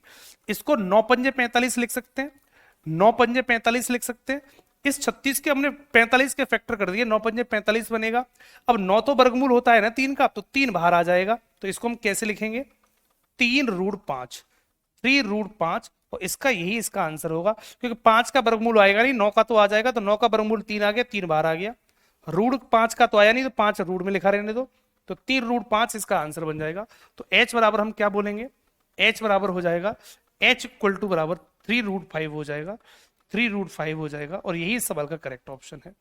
इसको 9 पंजे 45 लिख सकते हैं, 9 पंजे 45 लिख सकते हैं। इस 36 के हमने 45 के फैक्टर कर दिए, 9 पंजे 45 बनेगा। अब 9 तो वर्गमूल होता है ना 3 का, तो 3 बाहर आ जाएगा। तो इसको हम कैसे लिखेंगे? 3√5, 3√5, और इसका यही इसका आंसर होगा, क्योंकि 5 का वर्गमूल आएगा नहीं, 9 का तो आ जाएगा, तो 9 का वर्गमूल 3 आ गया, 3 बाहर आ गया। √5 का तो आया नहीं, तो 5 रूट में लिखा रहने दो, तो 3√5 इसका आंसर बन जाएगा। तो h बराबर हम क्या बोलेंगे? h बराबर हो जाएगा, h इक्वल टू बराबर 3√5 हो जाएगा, 3√5 हो जाएगा, और यही इस सवाल का करेक्ट ऑप्शन है,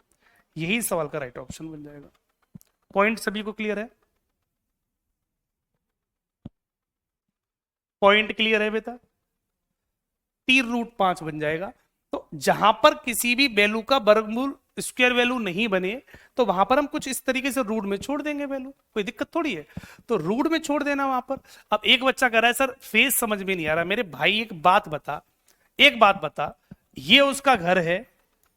यही सवाल का राइट ऑप्शन बन जाएगा। पॉइंट सभी को क्लियर है? पॉइंट क्लियर है बेटा? 3√5 बन जाएगा। तो जहां पर किसी भी वैल्यू का वर्गमूल स्क्वायर वैल्यू नहीं बने, तो वहां पर हम कुछ इस तरीके से रूट में छोड़ देंगे वैल्यू, कोई दिक्कत थोड़ी है। तो रूट में छोड़ देना वहां पर। अब एक बच्चा कह रहा है सर फेस समझ में नहीं आ रहा। मेरे भाई एक बात बता, एक बात बता, ये उसका घर है,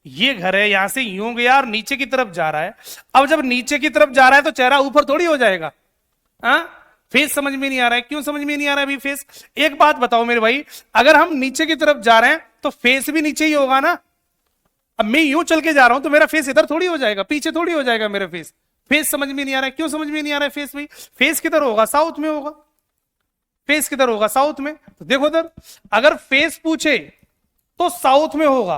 ये घर है, यहां से यूं गया और नीचे की तरफ जा रहा है। अब जब नीचे की तरफ जा रहा है तो चेहरा ऊपर थोड़ी हो जाएगा। हाँ, फेस समझ में नहीं आ रहा है। क्यों समझ में नहीं आ रहा है अभी फेस? एक बात बताओ मेरे भाई, अगर हम नीचे की तरफ जा रहे हैं तो फेस भी नीचे ही होगा ना। अब मैं यूं चल के जा रहा हूं तो मेरा फेस इधर थोड़ी हो जाएगा, पीछे थोड़ी हो जाएगा मेरा फेस। फेस समझ में नहीं आ रहा है। क्यों समझ में नहीं आ रहा है फेस भाई? फेस किधर होगा? साउथ में होगा। फेस किधर होगा? साउथ में। तो देखो इधर, अगर फेस पूछे तो साउथ में होगा,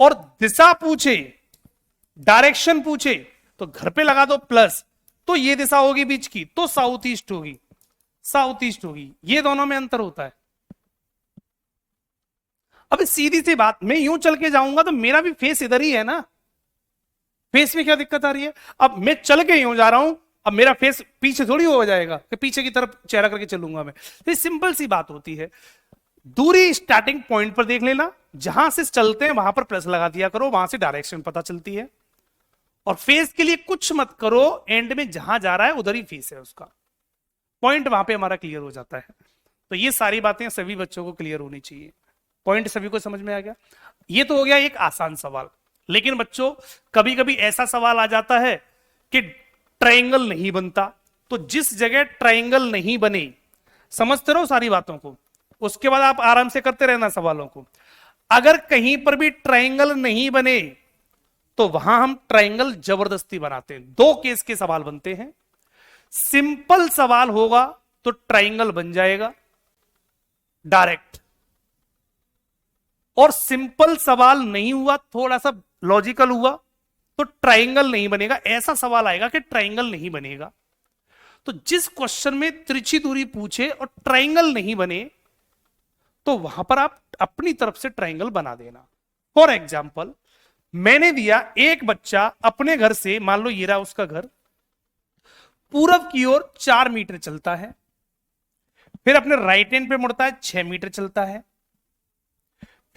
और दिशा पूछे, डायरेक्शन पूछे, तो घर पे लगा दो प्लस, तो ये दिशा होगी बीच की, तो साउथ ईस्ट होगी, साउथ ईस्ट होगी। ये दोनों में अंतर होता है। अब सीधी सी बात, मैं यूं चल के जाऊंगा तो मेरा भी फेस इधर ही है ना। फेस में क्या दिक्कत आ रही है? अब मैं चल के यूं जा रहा हूं, अब मेरा फेस पीछे थोड़ी हो जाएगा कि पीछे की तरफ चेहरा करके चलूंगा मैं। तो ये सिंपल सी बात होती है। दूरी स्टार्टिंग पॉइंट पर देख लेना, जहां से चलते हैं वहां पर प्लस लगा दिया करो, वहां से डायरेक्शन पता चलती है। और फेस के लिए कुछ मत करो, एंड में जहां जा रहा है उधर ही फेस है उसका। पॉइंट वहां पे हमारा क्लियर हो जाता है। तो ये सारी बातें सभी बच्चों को क्लियर होनी चाहिए। पॉइंट सभी को समझ में आ गया? ये तो हो गया एक आसान सवाल। लेकिन बच्चों, कभी कभी ऐसा सवाल आ जाता है कि ट्रायंगल नहीं बनता। तो जिस जगह ट्रायंगल नहीं बने, समझते रहो सारी बातों को, उसके बाद आप आराम से करते रहना सवालों को। अगर कहीं पर भी ट्रायंगल नहीं बने तो वहां हम ट्रायंगल जबरदस्ती बनाते हैं। दो केस के सवाल बनते हैं। सिंपल सवाल होगा तो ट्रायंगल बन जाएगा डायरेक्ट, और सिंपल सवाल नहीं हुआ, थोड़ा सा लॉजिकल हुआ, तो ट्रायंगल नहीं बनेगा। ऐसा सवाल आएगा कि ट्रायंगल नहीं बनेगा। तो जिस क्वेश्चन में तिरछी दूरी पूछे और ट्रायंगल नहीं बने, तो वहां पर आप अपनी तरफ से ट्रायंगल बना देना। फॉर एग्जाम्पल, मैंने दिया एक बच्चा अपने घर से, मान लो ये रहा उसका घर, पूरब की ओर 4 मीटर चलता है, फिर अपने राइट हैंड पे मुड़ता है 6 मीटर चलता है,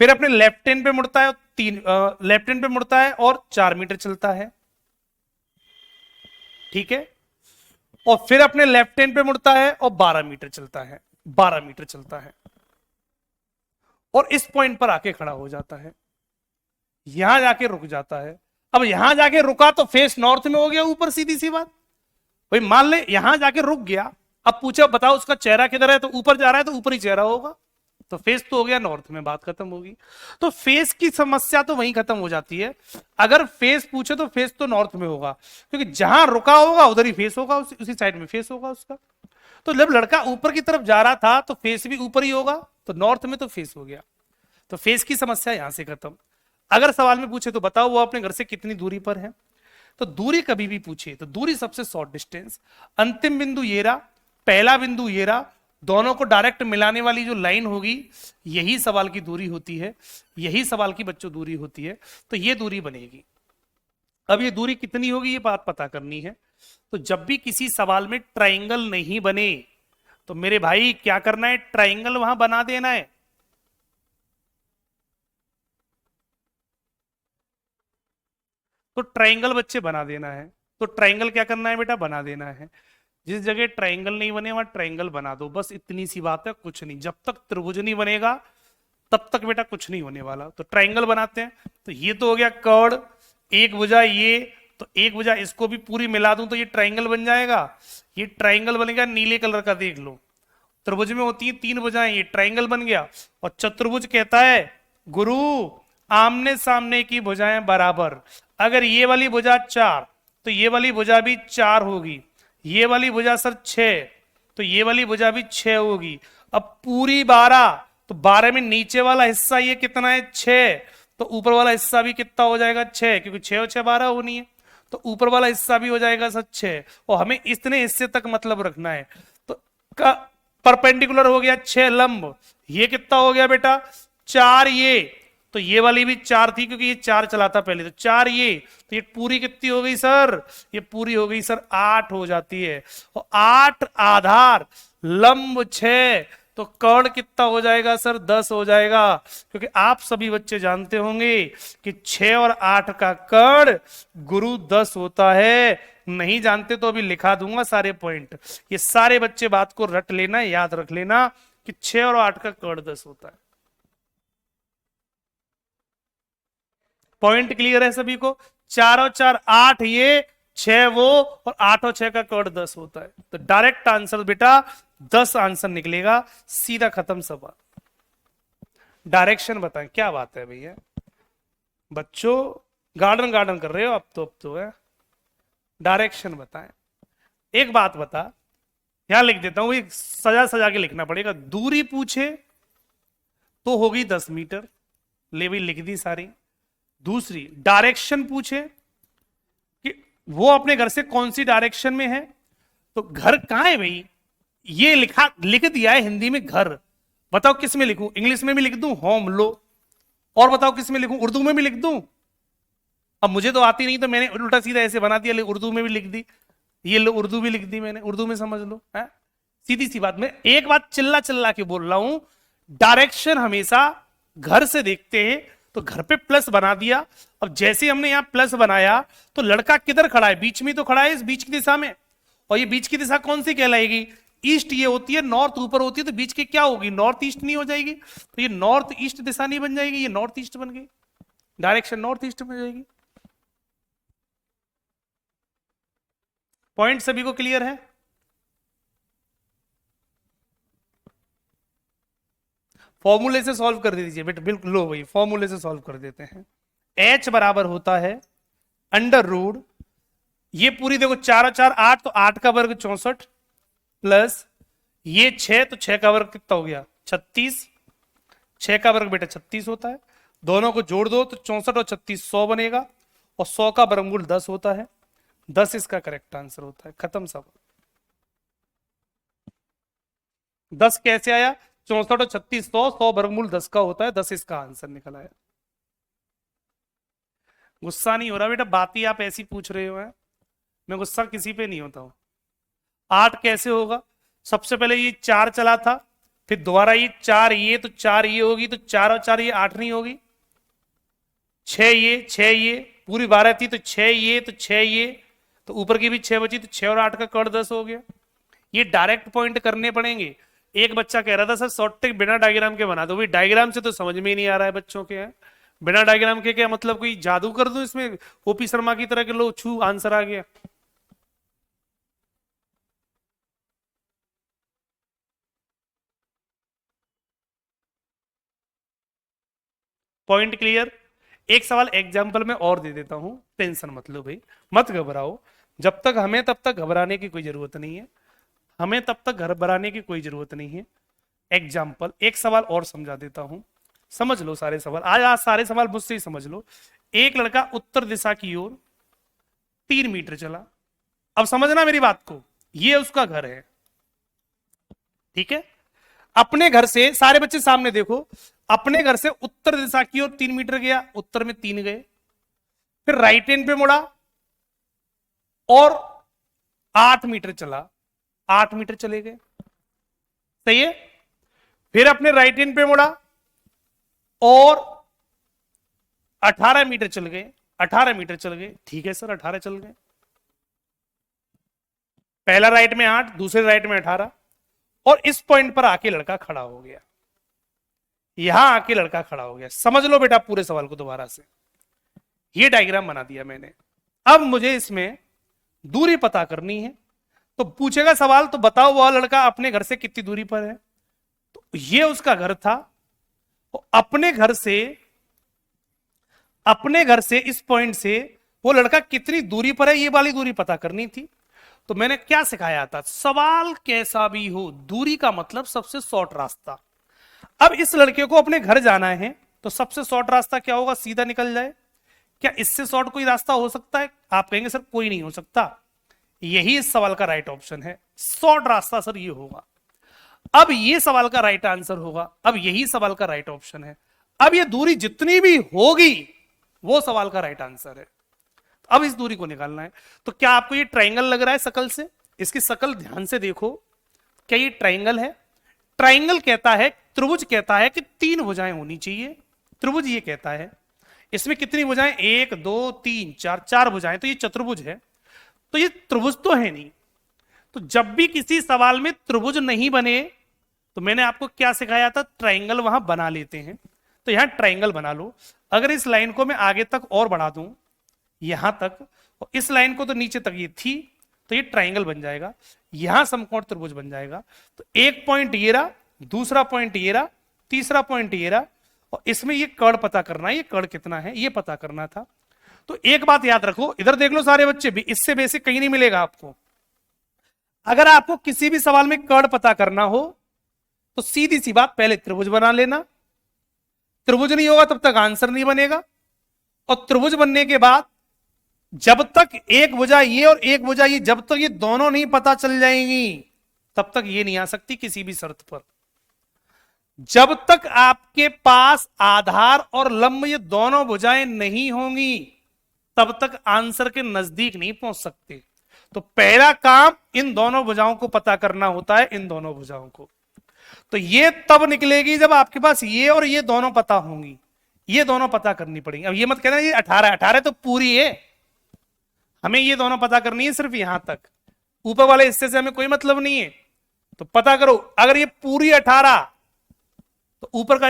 फिर अपने लेफ्ट हैंड पे मुड़ता है, लेफ्ट हैंड पे मुड़ता है और 4 मीटर चलता है। ठीक है, और फिर अपने लेफ्ट हैंड पे मुड़ता है और 12 मीटर चलता है, 12 मीटर चलता है, और इस पॉइंट पर आके खड़ा हो जाता है, यहां जाके रुक जाता है। अब यहां जाके रुका तो फेस नॉर्थ में हो गया ऊपर, सीधी सी बात। भाई मान ले यहां जाके रुक गया, अब पूछे बताओ उसका चेहरा किधर है, तो ऊपर जा रहा है तो ऊपर ही चेहरा होगा, तो फेस तो हो गया नॉर्थ में, बात खत्म होगी। तो फेस की समस्या तो वहीं खत्म हो जाती है। अगर फेस पूछे तो फेस तो नॉर्थ में होगा, क्योंकि जहां रुका होगा उधर ही फेस होगा, उसी साइड में फेस होगा उसका। तो जब लड़का ऊपर की तरफ जा रहा था तो फेस भी ऊपर ही होगा, तो नॉर्थ में तो फेस हो गया। तो फेस की समस्या यहां से खत्म। अगर सवाल में पूछे तो बताओ वो अपने घर से कितनी दूरी पर है, तो दूरी कभी भी पूछे तो दूरी सबसे शॉर्ट डिस्टेंस, अंतिम बिंदु ये रहा, पहला बिंदु ये रहा, दोनों को डायरेक्ट मिलाने वाली जो लाइन होगी यही सवाल की दूरी होती है, यही सवाल की बच्चों दूरी होती है। तो ये दूरी बनेगी। अब ये दूरी कितनी होगी ये बात पता करनी है। तो जब भी किसी सवाल में ट्रायंगल नहीं बने तो मेरे भाई क्या करना है, ट्रायंगल वहां बना देना है। तो ट्राइंगल बच्चे बना देना है। तो ट्राइंगल क्या करना है बेटा, बना देना है। जिस जगह ट्राइंगल नहीं बने वहां ट्राइंगल बना दो, बस इतनी सी बात है, कुछ नहीं। जब तक त्रिभुज नहीं बनेगा तब तक बेटा कुछ नहीं होने वाला। तो ट्राइंगल बनाते हैं। तो ये तो हो गया कर्ड, एक भुजा ये, तो एक भुजा इसको भी पूरी मिला दूं तो ये ट्राइंगल बन जाएगा। ये ट्राइंगल बनेगा नीले कलर का, देख लो। त्रिभुज में होती है 3 भुजाएं, ये ट्राइंगल बन गया। और चतुर्भुज कहता है गुरु आमने सामने की भुजाएं बराबर। अगर ये वाली भुजा 4 तो ये वाली भुजा भी 4 होगी। ये वाली भुजा सर 6 तो ये वाली भुजा भी 6 होगी। अब पूरी 12, तो 12 में नीचे वाला हिस्सा ये कितना है, 6, तो ऊपर वाला हिस्सा भी कितना हो जाएगा, 6, क्योंकि 6 और 6 12 होनी है। तो ऊपर वाला हिस्सा भी हो जाएगा सर 6, और हमें इतने हिस्से तक मतलब रखना है। तो परपेंडिकुलर हो गया 6 लंब, ये कितना हो गया बेटा 4 ये, तो ये वाली भी 4 थी क्योंकि ये 4 चला था पहले, तो 4 ये, तो ये पूरी कितनी हो गई सर, ये पूरी हो गई सर 8 हो जाती है। और 8 आधार लंब 6, तो कर्ण कितना हो जाएगा सर 10 हो जाएगा। क्योंकि आप सभी बच्चे जानते होंगे कि 6 और 8 का कर्ण गुरु 10 होता है। नहीं जानते तो अभी लिखा दूंगा सारे पॉइंट। ये सारे बच्चे बात को रट लेना, याद रख लेना कि 6 और 8 का कर्ण 10 होता है। पॉइंट क्लियर है सभी को? 4 और 4 8 ये, 6 वो, और 8 और 6 का कर्ण 10 होता है। तो डायरेक्ट आंसर बेटा 10 आंसर निकलेगा, सीधा खत्म सवाल। डायरेक्शन बताएं, क्या बात है भैया बच्चों, गार्डन गार्डन कर रहे हो अब तो है। डायरेक्शन बताएं। एक बात बता, यहां लिख देता हूं, सजा सजा के लिखना पड़ेगा। दूरी पूछे तो होगी 10 मीटर, ले भाई लिख दी सारी। दूसरी डायरेक्शन पूछे कि वो अपने घर से कौन सी डायरेक्शन में है, तो घर कहां है भाई, ये लिख दिया है हिंदी में घर। बताओ किस में लिखूं, इंग्लिश में भी लिख दूं होम लो, और बताओ किस में लिखूं, उर्दू में भी लिख दूं। अब मुझे तो आती नहीं तो मैंने उल्टा सीधा ऐसे बना दिया, उर्दू में भी लिख दी। ये लो उर्दू भी लिख दी मैंने, उर्दू में समझ लो है। सीधी सी बात, मैं एक बात चिल्ला चिल्ला के बोल रहा हूं, डायरेक्शन हमेशा घर से देखते हैं। तो घर पे प्लस बना दिया। अब जैसे हमने यहां प्लस बनाया तो लड़का किधर खड़ा है, बीच में तो खड़ा है, इस बीच की दिशा में। और ये बीच की दिशा कौन सी कहलाएगी, ईस्ट ये होती है, नॉर्थ ऊपर होती है, तो बीच की क्या होगी, नॉर्थ ईस्ट नहीं हो जाएगी। तो ये नॉर्थ ईस्ट दिशा नहीं बन जाएगी, ये नॉर्थ ईस्ट बन गई, डायरेक्शन नॉर्थ ईस्ट में जाएगी। पॉइंट सभी को क्लियर है? फॉर्मूले से सॉल्व कर दीजिए बेटा, बिल्कुल लो भाई फॉर्मूले से सॉल्व कर देते हैं। H बराबर होता है अंडर रूट, ये पूरी देखो 4 और 4 8, तो 8 का वर्ग 64 प्लस ये 6, तो 6 का वर्ग कितना हो गया 36, 6 का वर्ग बेटा 36 होता है। दोनों को जोड़ दो तो 64 और 36 100 बनेगा, और 100 का वर्गमूल 10 होता है। 10 इसका करेक्ट आंसर होता है, खत्म सब। 10 कैसे आया, 64 और 36 100, 100 वर्गमूल 10 का होता है, 10 इसका आंसर निकल आया। गुस्सा नहीं हो रहा बेटा, बात ही आप ऐसी पूछ रहे हो है, मैं गुस्सा किसी पे नहीं होता हूं। 8 कैसे होगा, सबसे पहले ये 4 चला था, फिर दोबारा ये 4 ये, तो 4 ये होगी, तो 4 और 4 ये 8 नहीं होगी। 6 ये 6 ये, पूरी 12 थी, तो 6 ये, तो 6 ये, तो ऊपर की भी 6 बची, तो 6 और 8 का कर्ण 10 हो गया। ये डायरेक्ट पॉइंट करने पड़ेंगे। एक बच्चा कह रहा था सर शॉर्ट ट्रिक बिना डायग्राम के बना दो, भाई डायग्राम से तो समझ में ही नहीं आ रहा है बच्चों के हैं। बिना डायग्राम के क्या मतलब, कोई जादू कर दूं इसमें, ओपी शर्मा की तरह के लो छू आंसर आ गया। Point clear? एक सवाल एग्जाम्पल में और दे देता हूं, टेंशन मत लो भाई, मत घबराओ। जब तक हमें तब तक घबराने की कोई जरूरत नहीं है, हमें तब तक घबराने की कोई जरूरत नहीं है। एग्जाम्पल एक सवाल और समझा देता हूं, समझ लो सारे सवाल, आज सारे सवाल मुझसे ही समझ लो। एक लड़का उत्तर दिशा की ओर 3 मीटर चला। अब समझना मेरी बात को, ये उसका घर है, ठीक है। अपने घर से, सारे बच्चे सामने देखो, अपने घर से उत्तर दिशा की ओर 3 मीटर गया, उत्तर में 3 गए, फिर राइट हैंड पे मुड़ा और 8 मीटर चला, 8 मीटर चले गए, सही है। फिर अपने राइट हैंड पे मुड़ा और 18 मीटर चल गए, 18 मीटर चल गए, ठीक है सर 18 चल गए। पहला राइट में 8, दूसरे राइट में 18, और इस पॉइंट पर आके लड़का खड़ा हो गया, यहां आके लड़का खड़ा हो गया। समझ लो बेटा पूरे सवाल को दोबारा से, ये डायग्राम बना दिया मैंने। अब मुझे इसमें दूरी पता करनी है, तो पूछेगा सवाल, तो बताओ वह लड़का अपने घर से कितनी दूरी पर है। तो ये उसका घर था, तो अपने घर से इस पॉइंट से वो लड़का कितनी दूरी पर है, ये वाली दूरी पता करनी थी। तो मैंने क्या सिखाया था, सवाल कैसा भी हो, दूरी का मतलब सबसे शॉर्ट रास्ता। अब इस लड़के को अपने घर जाना है, तो सबसे शॉर्ट रास्ता क्या होगा, सीधा निकल जाए। क्या इससे शॉर्ट कोई रास्ता हो सकता है? आप कहेंगे सर कोई नहीं हो सकता, यही इस सवाल का राइट ऑप्शन है। शॉर्ट रास्ता सर ये होगा। अब ये सवाल का राइट आंसर होगा, अब यही सवाल का राइट ऑप्शन है। अब ये दूरी जितनी भी होगी वो सवाल का राइट आंसर है। अब इस दूरी को निकालना है। तो क्या आपको ये ट्राइंगल लग रहा है शकल से? इसकी शकल ध्यान से देखो, क्या ये ट्राइंगल है? ट्राइंगल कहता है, त्रिभुज कहता है कि 3 भुजाएं होनी चाहिए। त्रिभुज ये कहता है, इसमें कितनी भुजाएं, 1 2 3 4, 4 भुजाएं, तो ये चतुर्भुज है। तो ये त्रिभुज तो है नहीं। तो जब भी किसी सवाल में त्रिभुज नहीं बने, तो मैंने आपको क्या सिखाया था, ट्राइंगल वहां बना लेते हैं। तो यहां ट्राइंगल बना लो। अगर इस लाइन को मैं आगे तक और बढ़ा दूं, यहां तक, और इस लाइन को तो नीचे तक ये थी, तो ये ट्राइंगल बन जाएगा, यहां समकोण त्रिभुज बन जाएगा। तो एक पॉइंट ये रहा, दूसरा पॉइंट ये रहा, तीसरा पॉइंट ये रहा, और इसमें ये कर्ण पता करना है, ये कर्ण कितना है ये पता करना था। तो एक बात याद रखो, इधर देख लो सारे बच्चे भी, इससे बेसिक कहीं नहीं मिलेगा आपको। अगर आपको किसी भी सवाल में कर्ण पता करना हो, तो सीधी सी बात, पहले त्रिभुज बना लेना। त्रिभुज नहीं होगा तब तक आंसर नहीं बनेगा, और त्रिभुज बनने के बाद जब तक एक भुजा ये और एक भुजा ये, जब तक ये दोनों नहीं पता चल जाएंगी, तब तक ये नहीं आ सकती किसी भी शर्त पर। जब तक आपके पास आधार और लंब ये दोनों भुजाएं नहीं होंगी, तब तक आंसर के नजदीक नहीं पहुंच सकते। तो पहला काम इन दोनों भुजाओं को पता करना होता है, इन दोनों भुजाओं को। तो ये तब निकलेगी जब आपके पास ये और ये दोनों पता होंगी, ये दोनों पता करनी पड़ेगी। अब ये मत कहना ये 18 तो पूरी है, हमें ये दोनों पता करनी है सिर्फ यहां तक, ऊपर वाले हिस्से से हमें कोई मतलब नहीं है। तो पता करो, अगर ये पूरी 18, तो ऊपर का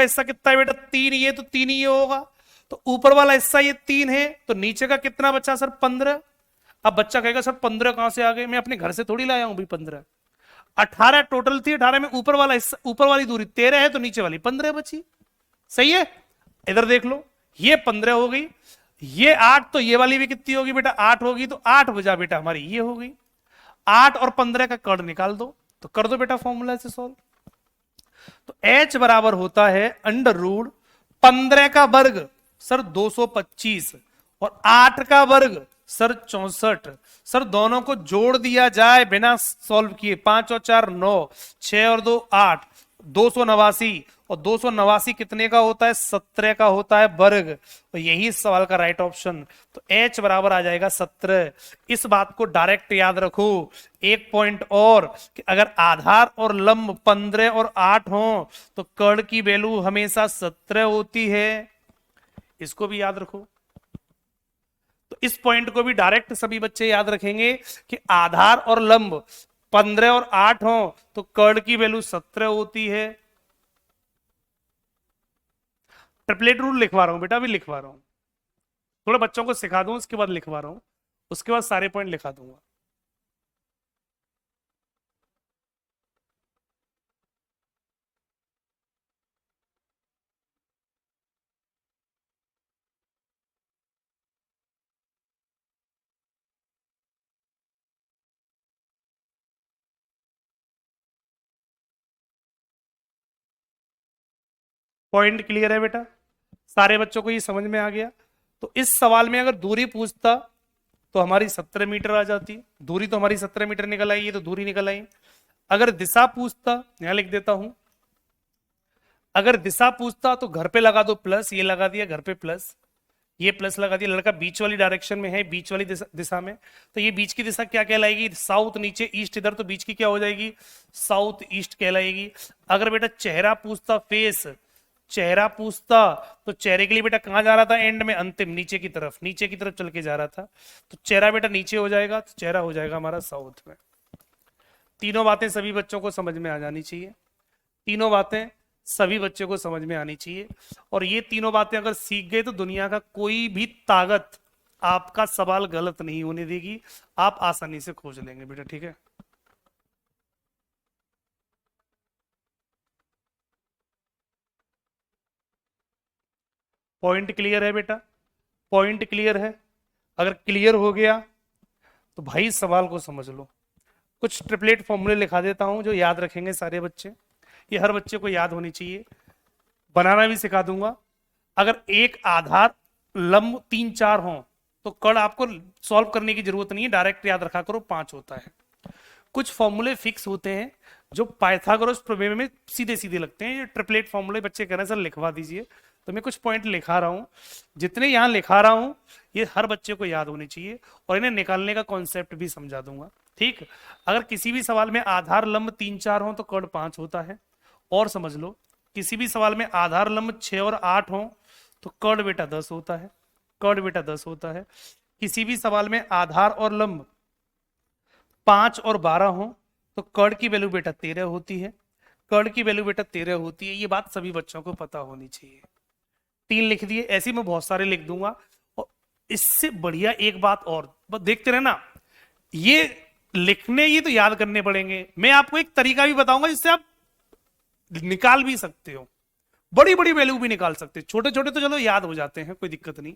हिस्सा कितना है बेटा, 3, ये तो 3 ही ये होगा। तो ऊपर वाला हिस्सा ये 3 है, तो नीचे का कितना बचा सर, 15। अब बच्चा कहेगा सर 15 कहां से आ गए, मैं अपने घर से थोड़ी लाया हूं भाई 15। 18 टोटल थी, 18 में ऊपर वाला हिस्सा, ऊपर वाली दूरी 13 है, तो नीचे वाली 15 बची। सही है, इधर देख लो, ये 15 हो गई, ये 8, तो ये वाली भी कितनी होगी बेटा, 8 होगी। तो 8 भुजा बेटा हमारी ये हो गई। 8 और 15 का कर्ण निकाल दो, तो कर दो बेटा फॉर्मूला से सॉल्व। तो h बराबर होता है √ 15 का वर्ग सर 225, और 8 का वर्ग सर 64। सर दोनों को जोड़ दिया जाए बिना सॉल्व किए, 5 और 4 9, 6 और 2 8, 289, और 289 कितने का होता है, 17 का होता है वर्ग। तो यही सवाल का राइट ऑप्शन। तो h बराबर आ जाएगा 17। इस बात को डायरेक्ट याद रखो। एक पॉइंट और कि अगर आधार और लंब 15 और 8 हो, तो कर्ण की वैल्यू हमेशा 17 होती है, इसको भी याद रखो। तो इस पॉइंट को भी डायरेक्ट सभी बच्चे याद रखेंगे कि आधार और लंब 15 और 8 हो, तो कर्ण की वैल्यू 17 होती है। ट्रिपलेट रूल लिखवा रहा हूं बेटा, अभी लिखवा रहा हूं, थोड़ा बच्चों को सिखा दूं, उसके बाद लिखवा रहा हूं, उसके बाद सारे पॉइंट लिखा दूंगा। पॉइंट क्लियर है बेटा, सारे बच्चों को ये समझ में आ गया। तो इस सवाल में अगर दूरी पूछता तो हमारी 17 मीटर आ जाती, दूरी तो हमारी 17 मीटर निकल आई, ये तो दूरी निकल आई। अगर दिशा पूछता, यहां लिख देता हूं, अगर दिशा पूछता तो घर पे लगा दो प्लस, ये लगा दिया घर पे प्लस, ये प्लस लगा दिया, लड़का बीच वाली डायरेक्शन में है, बीच वाली दिशा में, तो ये बीच की दिशा क्या कहलाएगी, साउथ, नीचे ईस्ट, इधर, तो बीच की क्या हो जाएगी, साउथ ईस्ट कहलाएगी। अगर बेटा चेहरा पूछता, फेस, चेहरा पूछता तो चेहरे के लिए बेटा कहां जा रहा था, एंड में अंतिम नीचे की तरफ, नीचे की तरफ चल के जा रहा था, तो चेहरा बेटा नीचे हो जाएगा, तो चेहरा हो जाएगा हमारा साउथ में। तीनों बातें सभी बच्चों को समझ में आ जानी चाहिए, तीनों बातें सभी बच्चों को समझ में आनी चाहिए। और ये तीनों बातें अगर सीख गए तो दुनिया का कोई भी ताकत आपका सवाल गलत नहीं होने देगी, आप आसानी से खोज लेंगे बेटा, ठीक है। पॉइंट क्लियर है बेटा, पॉइंट क्लियर है। अगर क्लियर हो गया तो भाई सवाल को समझ लो। कुछ ट्रिपलेट फॉर्मूले लिखा देता हूं जो याद रखेंगे सारे बच्चे, ये हर बच्चे को याद होनी चाहिए, बनाना भी सिखा दूंगा। अगर एक आधार लंब 3 4 हो तो कड़ आपको सॉल्व करने की जरूरत नहीं है, डायरेक्ट याद रखा करो, 5 होता है। कुछ फॉर्मूले फिक्स होते हैं जो पाइथागोरस प्रमेय में सीधे सीधे लगते हैं। ये ट्रिपलेट फॉर्मूले बच्चे कह रहे हैं सर लिखवा दीजिए, तो मैं कुछ पॉइंट लिखा रहा हूं, जितने यहां लिखा रहा हूं ये हर बच्चे को याद होने चाहिए, और इन्हें निकालने का कॉन्सेप्ट भी समझा दूंगा, ठीक। अगर किसी भी सवाल में आधार लंब 3 4 हो तो कड़ 5 होता है, और समझ लो किसी भी सवाल में आधार लंब 6 और 8 हो तो कड़ बेटा 10 होता है, कड़ बेटा 10 होता है। किसी भी सवाल में आधार और लंब 5 और 12 हो तो कड़ की वैल्यू बेटा 13 होती है, कड़ की वैल्यू बेटा 13 होती है। ये बात सभी बच्चों को पता होनी चाहिए। 3 लिख दिए, ऐसे ही मैं बहुत सारे लिख दूंगा। और इससे बढ़िया एक बात और, बस देखते रहना, ये लिखने ये तो याद करने पड़ेंगे, मैं आपको एक तरीका भी बताऊंगा जिससे आप निकाल भी सकते हो, बड़ी बड़ी वैल्यू भी निकाल सकते हो। छोटे छोटे तो चलो याद हो जाते हैं, कोई दिक्कत नहीं।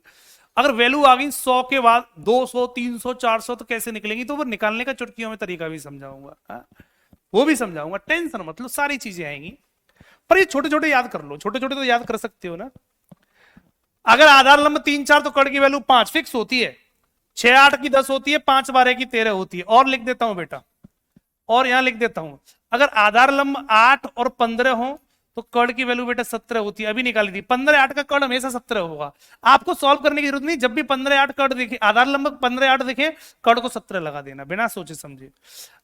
अगर वैल्यू आ गई 100 के बाद 200 300 400 तो कैसे निकलेंगी, तो वो निकालने का चुटकियों में तरीका भी समझाऊंगा, वो भी समझाऊंगा, टेंशन मतलब सारी चीजें आएंगी। पर ये छोटे छोटे याद कर लो, छोटे छोटे तो याद कर सकते हो ना। अगर आधार लंब 3 4 तो कड़ की वैल्यू 5 फिक्स होती है, 6 8 की 10 होती है, 5 12 की 13 होती है। और लिख देता हूं बेटा, और यहां लिख देता हूं, अगर आधार लंब 8 और 15 हो तो कड़ की वैल्यू बेटा 17 होती है। अभी निकाली थी, 15 8 का कड़ हमेशा 17 होगा। आपको सॉल्व करने की जरूरत नहीं, जब भी 15 8 कड़ दिखे, आधार लंब 15 8 दिखे, कड़ को 17 लगा देना बिना सोचे समझे।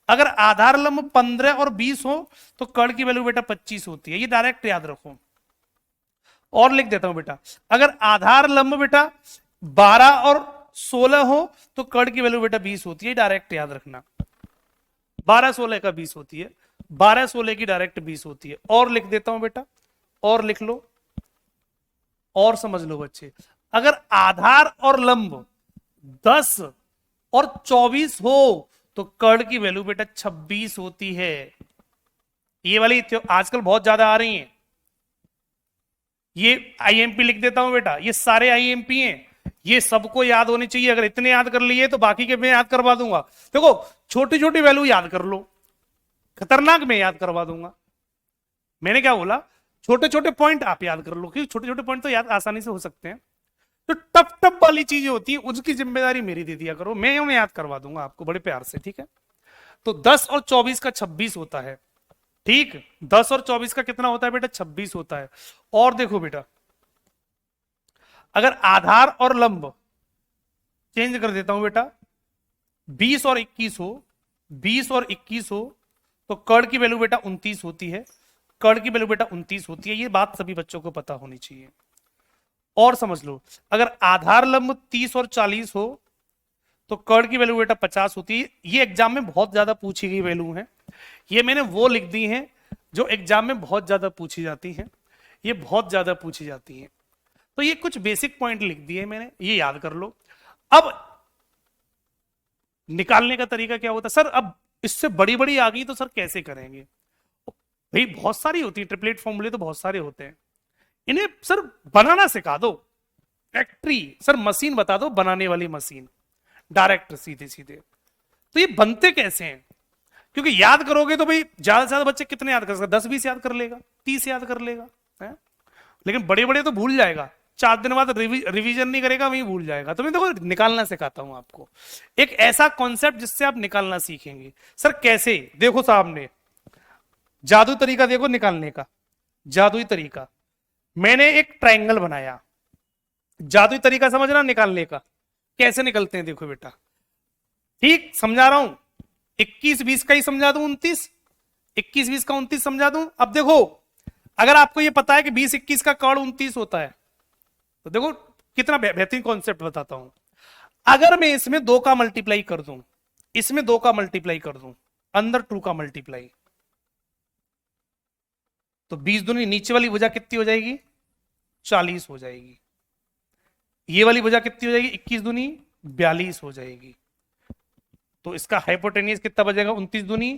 अगर आधार लंब 15 और 20 हो तो कड़ की वैल्यू बेटा 25 होती है, ये डायरेक्ट याद रखो। और लिख देता हूं बेटा, अगर आधार लंब बेटा 12 और 16 हो तो कड़ की वैल्यू बेटा 20 होती है, डायरेक्ट याद रखना। 12 16 का 20 होती है, 12 16 की डायरेक्ट 20 होती है। और लिख देता हूं बेटा, और लिख लो, और समझ लो बच्चे, अगर आधार और लंब 10 और 24 हो तो कड़ की वैल्यू बेटा 26 होती है। ये वाली आजकल बहुत ज्यादा आ रही हैं, ये आईएमपी लिख देता हूं बेटा, ये सारे आईएमपी हैं, ये सबको याद होनी चाहिए। अगर इतने याद कर लिए तो बाकी के मैं याद करवा दूंगा। देखो छोटी छोटी वैल्यू याद कर लो, खतरनाक मैं याद करवा दूंगा। मैंने क्या बोला, छोटे छोटे पॉइंट आप याद कर लो, क्योंकि छोटे छोटे पॉइंट तो याद आसानी से हो सकते हैं। तो टप टप वाली चीजें होती है उसकी जिम्मेदारी मेरी दे दिया करो, मैं याद करवा दूंगा आपको बड़े प्यार से, ठीक है। तो 10 और 24 का 26 होता है, ठीक। 10 और 24 का कितना होता है बेटा, 26 होता है। और देखो बेटा, अगर आधार और लंब चेंज कर देता हूं बेटा, 20 और 21 हो, 20 और 21 हो तो कड़ की वैल्यू बेटा 29 होती है, कड़ की वैल्यू बेटा 29 होती है। ये बात सभी बच्चों को पता होनी चाहिए। और समझ लो, अगर आधार लंब 30 और 40 हो तो कड़ की वैल्यू बेटा 50 होती है। ये एग्जाम में बहुत ज्यादा पूछी गई वैल्यू है, ये मैंने वो लिख दी है जो एग्जाम में बहुत ज्यादा पूछी जाती है, ये बहुत ज्यादा पूछी जाती है। तो ये कुछ बेसिक पॉइंट लिख दिए मैंने, ये याद कर लो। अब निकालने का तरीका क्या होता है, सर अब इससे बड़ी बड़ी आ गई तो सर कैसे करेंगे। भाई बहुत सारी होती है, ट्रिपलेट फॉर्मूले तो बहुत सारे होते हैं, इन्हें सर बनाना सिखा दो। फैक्ट्री सर मशीन बता दो, बनाने वाली मशीन, डायरेक्ट सीधे सीधे। तो ये बनते कैसे हैं, क्योंकि याद करोगे तो भाई ज्यादा से ज्यादा बच्चे कितने याद कर सकते, 10 20 याद कर लेगा, 30 याद कर लेगा है? लेकिन बड़े बड़े तो भूल जाएगा, 4 दिन बाद रिवीजन नहीं करेगा, वही भूल जाएगा। तो मैं देखो निकालना सिखाता हूं आपको, एक ऐसा कॉन्सेप्ट जिससे आप निकालना सीखेंगे। सर कैसे, देखो सामने जादू तरीका देखो निकालने का, जादुई तरीका। मैंने एक ट्रायंगल बनाया, जादुई तरीका समझना निकालने का, कैसे निकलते हैं देखो बेटा, ठीक समझा रहा हूं। 21 20 का ही समझा दूं, 29 21 20 का 29 समझा दूं। अब देखो अगर आपको ये पता है कि 20-21 का कर्ण 29 होता है, तो देखो कितना बेहतरीन कॉन्सेप्ट बताता हूं। अगर मैं इसमें 2 का मल्टीप्लाई कर दूं, इसमें 2 का मल्टीप्लाई कर दूं, अंदर 2 का मल्टीप्लाई, तो 20 दूनी नीचे वाली भुजा कितनी हो जाएगी? 40 हो जाएगी। ये वाली भुजा कितनी हो जाएगी? 21 दूनी 42 हो जाएगी। तो इसका हाइपोटेनियस कितना बचेगा? 29 दूनी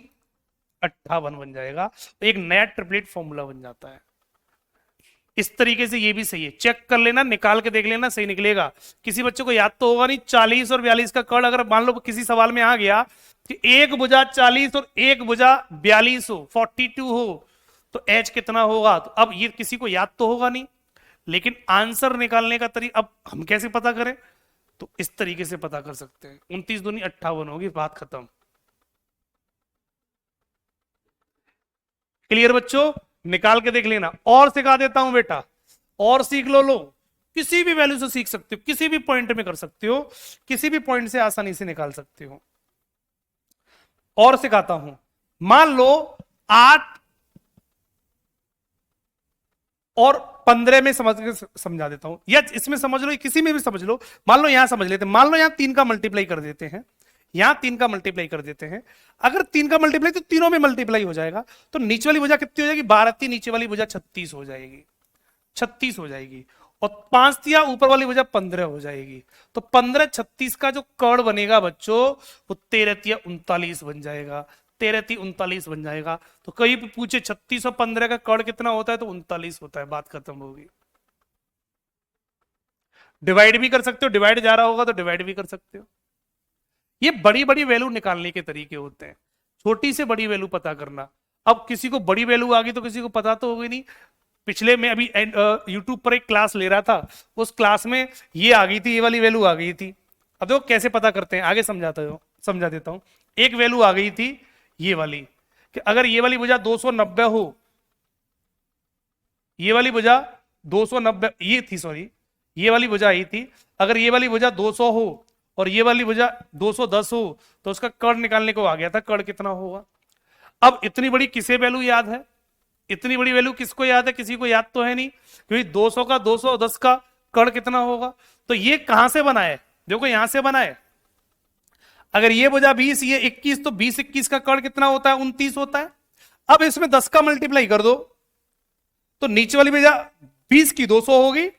58 बन जाएगा। तो एक नया ट्रिपलेट फॉर्मूला बन जाता है। इस तरीके से ये भी सही है, चेक कर लेना, निकाल के देख लेना, सही निकलेगा। किसी बच्चे को याद तो होगा नहीं 40 और 42 का कर्ण अगर मान लो किसी सवाल में आ गया कि एक भुजा 40 और एक भुजा 42 हो, 42 हो, तो एच कितना होगा? तो अब ये किसी को याद तो होगा नहीं, लेकिन आंसर निकालने का तरीका अब हम कैसे पता करें? तो इस तरीके से पता कर सकते हैं। 29 दूनी 58 होगी, बात खत्म। क्लियर बच्चों? निकाल के देख लेना। और सिखा देता हूं बेटा, और सीख लो। किसी भी वैल्यू से सीख सकते हो, किसी भी पॉइंट में कर सकते हो, किसी भी पॉइंट से आसानी से निकाल सकते हो। और सिखाता हूं, मान लो 8 और 15 में समझा देता हूं, या इसमें समझ लो, किसी में भी समझ लो। मान लो यहां समझ लेते हैं, मान लो यहां 3 का मल्टीप्लाई कर देते हैं, यहां 3 का मल्टीप्लाई कर देते हैं। अगर 3 का मल्टीप्लाई तो तीनों में मल्टीप्लाई हो जाएगा, तो नीचे वाली भुजा कितनी हो जाएगी? 12 थी, नीचे वाली भुजा 36 हो जाएगी, 36 हो जाएगी। और 5 दिया, ऊपर वाली भुजा 15 हो जाएगी। तो 15 36 का जो कर्ण बनेगा बच्चों, वो 13 तिया 39 बन जाएगा। 13 ती 39 बन जाएगा। तो कहीं भी पूछे 36 और 15 का कर्ण कितना होता है, तो 39 होता है, बात खत्म होगी। डिवाइड भी कर सकते हो, डिवाइड जा रहा होगा तो डिवाइड भी कर सकते हो। ये बड़ी बड़ी वैल्यू निकालने के तरीके होते हैं, छोटी से बड़ी वैल्यू पता करना। अब किसी को बड़ी वैल्यू आ गई तो किसी को पता तो होगी नहीं। पिछले में अभी यूट्यूब पर एक क्लास ले रहा था, उस क्लास में ये आ गई थी, ये वाली वैल्यू आ गई थी। अब देखो कैसे पता करते हैं, आगे समझा देता हूं। एक वैल्यू आ गई थी ये वाली, कि अगर ये वाली भुजा 290 हो, ये वाली भुजा 290 ये थी, सॉरी ये वाली भुजा आई थी। अगर ये वाली भुजा 200 हो और ये वाली भुजा 210 हो, तो उसका कर्ण निकालने को आ गया था, कर्ण कितना होगा। अब इतनी बड़ी किसे वैल्यू याद है? इतनी बड़ी वैल्यू किसको याद है? किसी को याद तो है नहीं, क्योंकि 200 का 210 का कर्ण कितना होगा। तो ये कहां से बना है? देखो यहां से बना है। अगर ये भुजा 20, ये 21, तो 20-21 का कर्ण कितना होता है? 29 होता है। अब इसमें 10 का मल्टीप्लाई कर दो, तो नीचे वाली भुजा 20 की 200 होगी,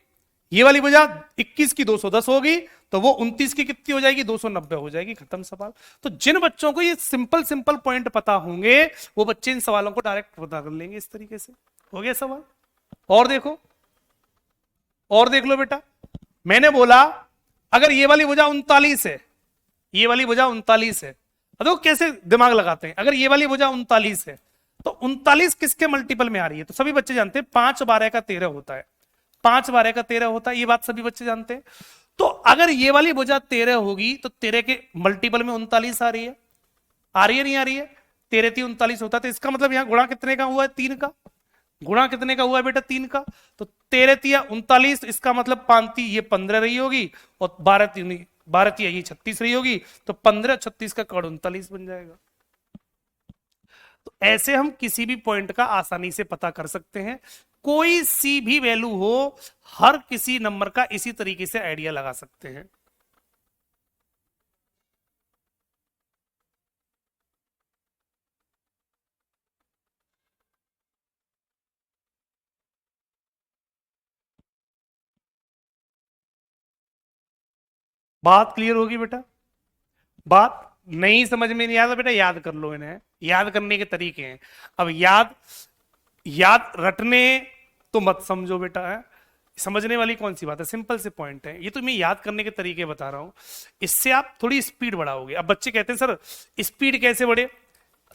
ये वाली भुजा 21 की 210 होगी, तो वो 29 की कितनी हो जाएगी? 290 हो जाएगी। खत्म सवाल। तो जिन बच्चों को ये सिंपल सिंपल पॉइंट पता होंगे, वो बच्चे इन सवालों को डायरेक्ट पता कर लेंगे। इस तरीके से हो गया सवाल। और देखो, और देख लो बेटा, मैंने बोला अगर ये वाली भुजा 39 है, ये वाली भुजा 39 है, तो कैसे दिमाग लगाते हैं। अगर ये वाली भुजा 39 है, तो 39 किसके मल्टीपल में आ रही है? तो सभी बच्चे जानते हैं 5 12 का 13 होता है, 5 12 का 13 होता है, ये बात सभी बच्चे जानते हैं। तो अगर ये वाली भुजा 13 होगी, तो 13 के मल्टीपल में 39 आ रही है, आ रही है नहीं आ रही है? 13 3 39 होता है, तो इसका मतलब यहां गुणा कितने का हुआ है? 3 का। गुणा कितने का हुआ है बेटा? 3 का। तो 13 तिया 39, इसका मतलब 5 ये 15 रही होगी, और 12 तिया ये 36 रही होगी, तो 15 36 का कर्ण 39 बन जाएगा। तो ऐसे हम किसी भी पॉइंट का आसानी से पता कर सकते हैं। कोई सी भी वैल्यू हो, हर किसी नंबर का इसी तरीके से आइडिया लगा सकते हैं। बात क्लियर होगी बेटा? बात नहीं समझ में नहीं आया तो बेटा याद कर लो इन्हें, याद करने के तरीके हैं। अब याद याद रटने तो मत समझो बेटा, है समझने वाली कौन सी बात है, सिंपल से पॉइंट है। ये तो मैं याद करने के तरीके बता रहा हूं, इससे आप थोड़ी स्पीड बढ़ाओगे। अब बच्चे कहते हैं सर स्पीड कैसे बढ़े,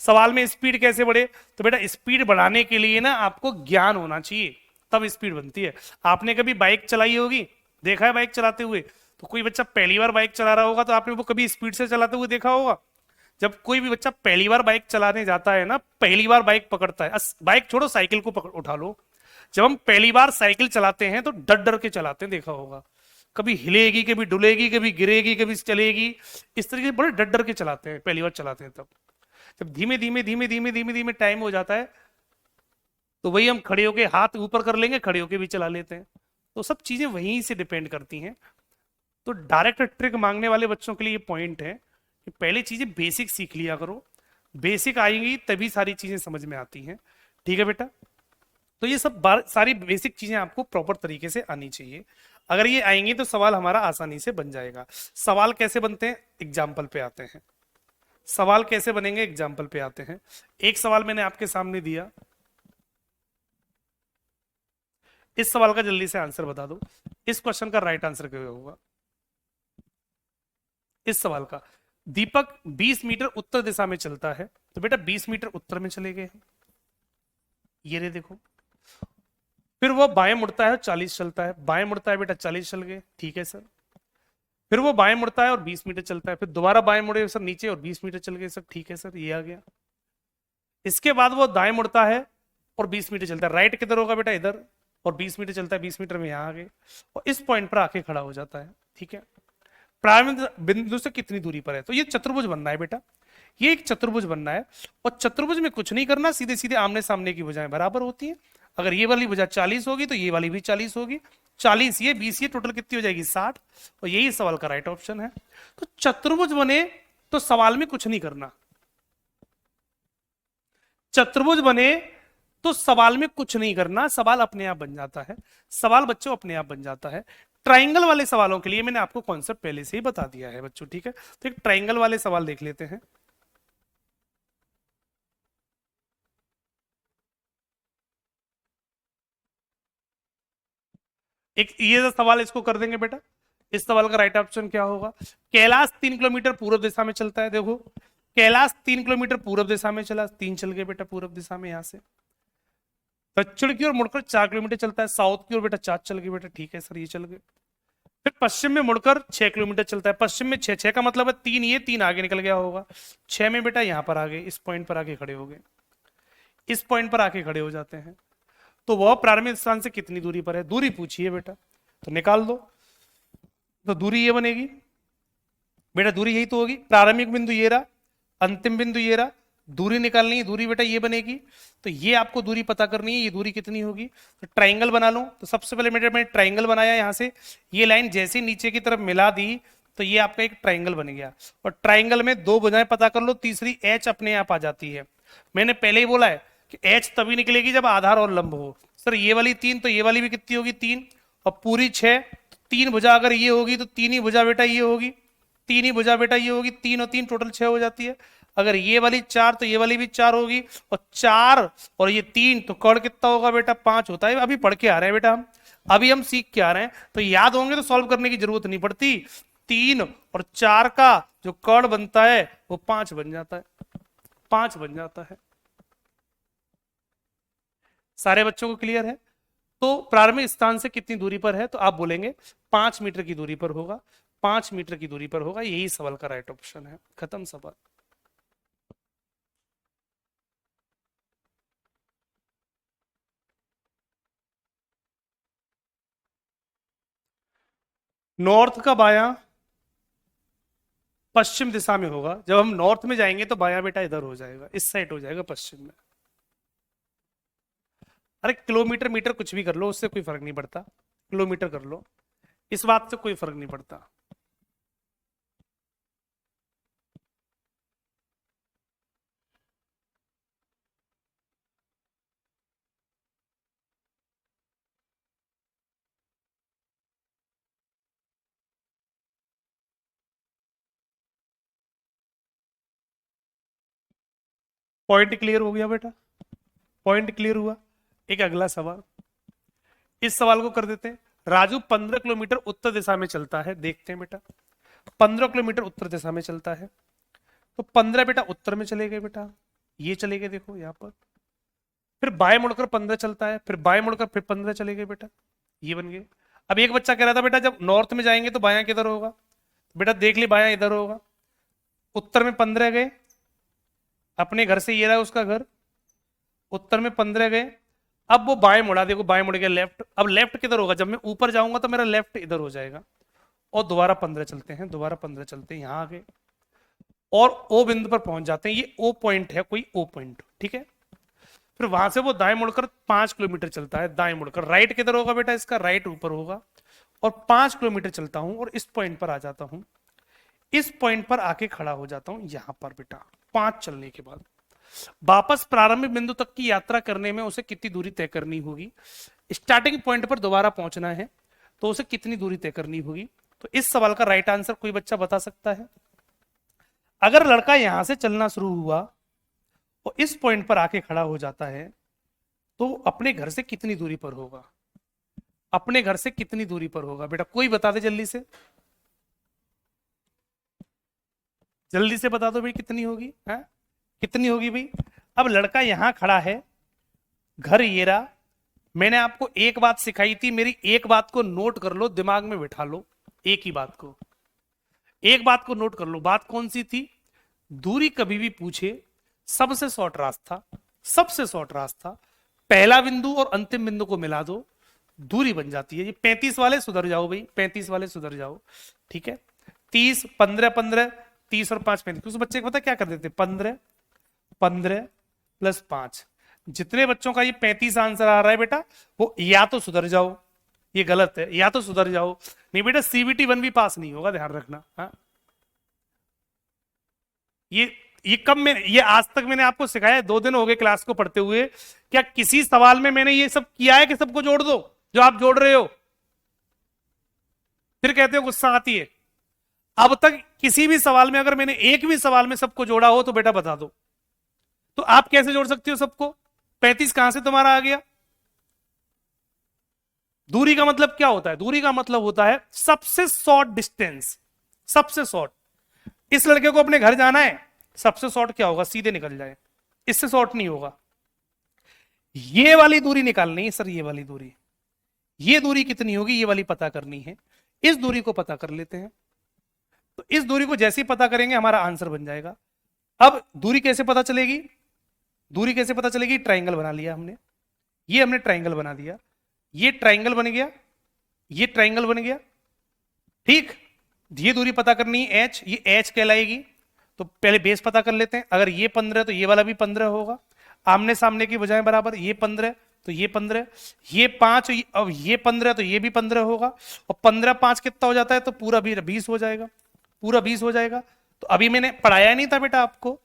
सवाल में स्पीड कैसे बढ़े? तो बेटा स्पीड बढ़ाने के लिए ना आपको ज्ञान होना चाहिए, तब स्पीड बनती है। आपने कभी बाइक चलाई होगी, देखा है बाइक चलाते हुए? तो कोई बच्चा पहली बार बाइक चला रहा होगा, तो आपने वो कभी स्पीड से चलाते हुए देखा होगा? जब कोई भी बच्चा पहली बार बाइक चलाने जाता है ना, पहली बार बाइक पकड़ता है, बाइक छोड़ो साइकिल को उठा लो, जब हम पहली बार साइकिल चलाते हैं तो डर डर के चलाते हैं, देखा होगा? कभी हिलेगी, कभी डुलेगी, कभी गिरेगी, कभी चलेगी, इस तरीके से बड़े डर डर के चलाते हैं पहली बार चलाते हैं। तब जब धीमे धीमे धीमे धीमे धीमे धीमे टाइम हो जाता है, तो वही हम खड़े होके हाथ ऊपर कर लेंगे, खड़े होके भी चला लेते हैं। तो सब चीजें वहीं से डिपेंड करती हैं। तो डायरेक्ट ट्रिक मांगने वाले बच्चों के लिए ये पॉइंट है कि पहले चीजें बेसिक सीख लिया करो, बेसिक आएंगी तभी सारी चीजें समझ में आती हैं। ठीक है बेटा, तो ये सब सारी बेसिक चीजें आपको प्रॉपर तरीके से आनी चाहिए। अगर ये आएंगी तो सवाल हमारा आसानी से बन जाएगा। सवाल कैसे बनते हैं, एग्जाम्पल पे आते हैं। सवाल कैसे बनेंगे, एग्जाम्पल पे आते हैं। एक सवाल मैंने आपके सामने दिया, इस सवाल का जल्दी से आंसर बता दो। इस क्वेश्चन का राइट आंसर क्या होगा? इस सवाल का, दीपक 20 मीटर उत्तर दिशा में चलता है, तो बेटा 20 मीटर उत्तर में चले गए, ये रे देखो। फिर वो बाएं मुड़ता है, 40 चलता है, बाएं मुड़ता है बेटा 40 चल गए, ठीक है सर। फिर वो बाएं मुड़ता है और 20 मीटर चलता है, फिर दोबारा बाएं मुड़े सर नीचे और 20 मीटर चल गए सर, ठीक है सर, ये आ गया। इसके बाद वो दाएं मुड़ता है और 20 मीटर चलता है, राइट किधर होगा बेटा, इधर, और 20 मीटर चलता है, 20 मीटर में यहाँ आ गए और इस पॉइंट पर आके खड़ा हो जाता है, ठीक है। प्रारंभ बिंदु से कितनी दूरी पर है, तो ये चतुर्भुज बनना है बेटा, ये एक चतुर्भुज बनना है। और चतुर्भुज में कुछ नहीं करना, सीधे सीधे आमने सामने की भुजाएं बराबर होती हैं। अगर ये वाली भुजा 40 होगी तो ये वाली भी 40 होगी, 40 ये 20 ये, टोटल कितनी हो जाएगी 60। और यही सवाल का राइट ऑप्शन है। तो चतुर्भुज बने तो सवाल में कुछ नहीं करना, चतुर्भुज बने तो सवाल में कुछ नहीं करना, सवाल अपने आप बन जाता है, सवाल बच्चों अपने आप बन जाता है। ट्राइंगल वाले सवालों के लिए मैंने आपको कॉन्सेप्ट पहले से ही बता दिया है बच्चों, ठीक है। तो एक ट्राइंगल वाले सवाल देख लेते हैं। एक ये जो सवाल इसको कर देंगे बेटा, इस सवाल का राइट ऑप्शन क्या होगा? कैलाश 3 किलोमीटर पूर्व दिशा में चलता है, देखो कैलाश 3 किलोमीटर पूर्व दिशा में चला, 3 चल गए बेटा पूर्व दिशा में, यहां से दक्षिण की ओर मुड़कर 4 किलोमीटर चलता है, साउथ की ओर बेटा 4 चल गए बेटा, ठीक है सर, ये चल गए। फिर पश्चिम में मुड़कर 6 किलोमीटर चलता है, पश्चिम में 6 का मतलब है 3 ये 3 आगे निकल गया होगा, 6 में बेटा यहां पर आ गए, इस पॉइंट पर आके खड़े हो गए, इस पॉइंट पर आके खड़े हो जाते हैं। तो वह प्रारंभिक स्थान से कितनी दूरी पर है, दूरी पूछिए बेटा, तो निकाल दो। तो दूरी ये बनेगी बेटा, दूरी यही तो होगी, प्रारंभिक बिंदु ये रहा, अंतिम बिंदु ये रहा, दूरी निकालनी है, दूरी बेटा ये बनेगी। तो ये आपको दूरी पता करनी है, ये दूरी कितनी होगी। तो ट्राइंगल बना लो, तो सबसे पहले मैंने ट्राइंगल बनाया, यहां से ये लाइन जैसे नीचे की तरफ मिला दी तो ये आपका एक ट्राइंगल बन गया। और ट्राइंगल में 2 भुजाएं पता कर लो, तीसरी एच अपने आप आ जाती है। मैंने पहले ही बोला है कि एच तभी निकलेगी जब आधार और लंब हो। सर ये वाली 3, तो ये वाली भी कितनी होगी 3, और पूरी 6, 3 भुजा अगर ये होगी तो 3 ही भुजा बेटा ये होगी, 3 ही भुजा बेटा ये होगी, 3 और 3 टोटल 6 हो जाती है। अगर ये वाली 4 तो ये वाली भी 4 होगी, और 4 और ये 3 तो कर्ण कितना होगा बेटा 5 होता है। अभी पढ़ के आ रहे हैं बेटा हम, अभी हम सीख के आ रहे हैं, तो याद होंगे तो सॉल्व करने की जरूरत नहीं पड़ती। 3 और 4 का जो कर्ण बनता है वो 5 बन जाता है, 5 बन जाता है। सारे बच्चों को क्लियर है? तो प्रारंभिक स्थान से कितनी दूरी पर है, तो आप बोलेंगे 5 मीटर की दूरी पर होगा, 5 मीटर की दूरी पर होगा, यही सवाल का राइट ऑप्शन है। खत्म सवाल। नॉर्थ का बायां पश्चिम दिशा में होगा, जब हम नॉर्थ में जाएंगे तो बायां बेटा इधर हो जाएगा, इस साइड हो जाएगा पश्चिम में। अरे किलोमीटर मीटर कुछ भी कर लो, उससे कोई फर्क नहीं पड़ता, किलोमीटर कर लो, इस बात से कोई फर्क नहीं पड़ता। पॉइंट क्लियर हो गया बेटा, पॉइंट क्लियर हुआ। एक अगला सवाल, इस सवाल को कर देते हैं। राजू 15 किलोमीटर उत्तर दिशा में चलता है, देखते हैं बेटा, 15 किलोमीटर उत्तर दिशा में चलता है, तो 15 बेटा उत्तर में चले गए बेटा, ये चले गए देखो यहां पर। फिर बाएं मुड़कर 15 चलता है, फिर बाएं मुड़कर फिर 15 चले गए बेटा, ये बन गए। अब एक बच्चा कह रहा था बेटा जब नॉर्थ में जाएंगे तो बायां किधर होगा, बेटा देख ली बायां इधर होगा। उत्तर में 15 गए, अपने घर से ये रहा उसका घर, उत्तर में 15 गए, अब वो बाएं मुड़ा, देखो बाएं मुड़ गया लेफ्ट। अब लेफ्ट किधर होगा, जब मैं ऊपर जाऊंगा तो मेरा लेफ्ट इधर हो जाएगा। और दोबारा 15 चलते हैं, दोबारा 15 चलते हैं, यहां आ गए और ओ बिंदु पर पहुंच जाते हैं। ये ओ पॉइंट है, कोई ओ पॉइंट, ठीक है। फिर वहां से वो दाएं मुड़कर 5 किलोमीटर चलता है, दाएं मुड़कर। राइट किधर होगा बेटा इसका? राइट ऊपर होगा। और 5 किलोमीटर चलता हूं और इस पॉइंट पर आ जाता हूं, इस पॉइंट पर आके खड़ा हो जाता हूं यहां पर बेटा। 5 चलने के बाद वापस प्रारंभिक बिंदु तक की यात्रा करने में उसे कितनी दूरी तय करनी होगी? स्टार्टिंग पॉइंट पर दोबारा पहुंचना है तो उसे कितनी दूरी तय करनी होगी? तो इस सवाल का राइट आंसर कोई बच्चा बता सकता है? अगर लड़का यहां से चलना शुरू हुआ और इस पॉइंट पर आके खड़ा हो जाता है तो अपने घर से कितनी दूरी पर होगा? अपने घर से कितनी दूरी पर होगा बेटा? कोई बता दे जल्दी से, जल्दी से बता दो भाई कितनी होगी? है कितनी होगी भाई? अब लड़का यहां खड़ा है, घर ये रहा। मैंने आपको एक बात सिखाई थी, मेरी एक बात को नोट कर लो, दिमाग में बिठा लो। एक ही बात को, एक बात को नोट कर लो। बात कौन सी थी? दूरी कभी भी पूछे, सबसे शॉर्ट रास्ता, सबसे शॉर्ट रास्ता, पहला बिंदु और अंतिम बिंदु को मिला दो, दूरी बन जाती है। ये 35 वाले सुधर जाओ भाई, 35 वाले सुधर जाओ, ठीक है। 30, 15, 15, 30 और 5 35। उस बच्चे को पता क्या कर देते? 15 15 प्लस 5। जितने बच्चों का ये 35 आंसर आ रहा है बेटा, वो या तो सुधर जाओ, ये गलत है, या तो सुधर जाओ, नहीं बेटा सीबीटी 1 भी पास नहीं होगा, ध्यान रखना। हाँ, ये कब में, ये आज तक मैंने आपको सिखाया है, 2 दिन हो गए क्लास को पढ़ते हुए। क्या किसी सवाल में मैंने ये सब किया है कि सबको जोड़ दो जो आप जोड़ रहे हो? फिर कहते हो गुस्सा आती है। अब तक किसी भी सवाल में अगर मैंने एक भी सवाल में सबको जोड़ा हो तो बेटा बता दो। तो आप कैसे जोड़ सकते हो सबको? 35 कहां से तुम्हारा आ गया? दूरी का मतलब क्या होता है? दूरी का मतलब होता है सबसे शॉर्ट डिस्टेंस, सबसे शॉर्ट। इस लड़के को अपने घर जाना है, सबसे शॉर्ट क्या होगा? सीधे निकल जाए, इससे शॉर्ट नहीं होगा। ये वाली दूरी निकालनी है सर, ये वाली दूरी, ये दूरी कितनी होगी ये वाली पता करनी है। इस दूरी को पता कर लेते हैं। तो इस दूरी को जैसे ही पता करेंगे हमारा आंसर बन जाएगा। अब दूरी कैसे पता चलेगी? दूरी कैसे पता चलेगी? ट्राइंगल बना लिया हमने, ये हमने ट्राइंगल बना दिया, ये ट्राइंगल बन गया, ये ट्राइंगल बन गया, ठीक। ये दूरी पता करनी है h, ये h कहलाएगी। तो पहले बेस पता कर लेते हैं। अगर ये 15 तो ये वाला भी 15 होगा, आमने सामने की बजाय बराबर। ये 15 तो ये 15, ये 5, अब ये 15 तो ये भी 15 होगा। और 15 5 कितना हो जाता है? तो पूरा भी 20 हो जाएगा, पूरा 20 हो जाएगा। तो अभी मैंने पढ़ाया नहीं था बेटा आपको,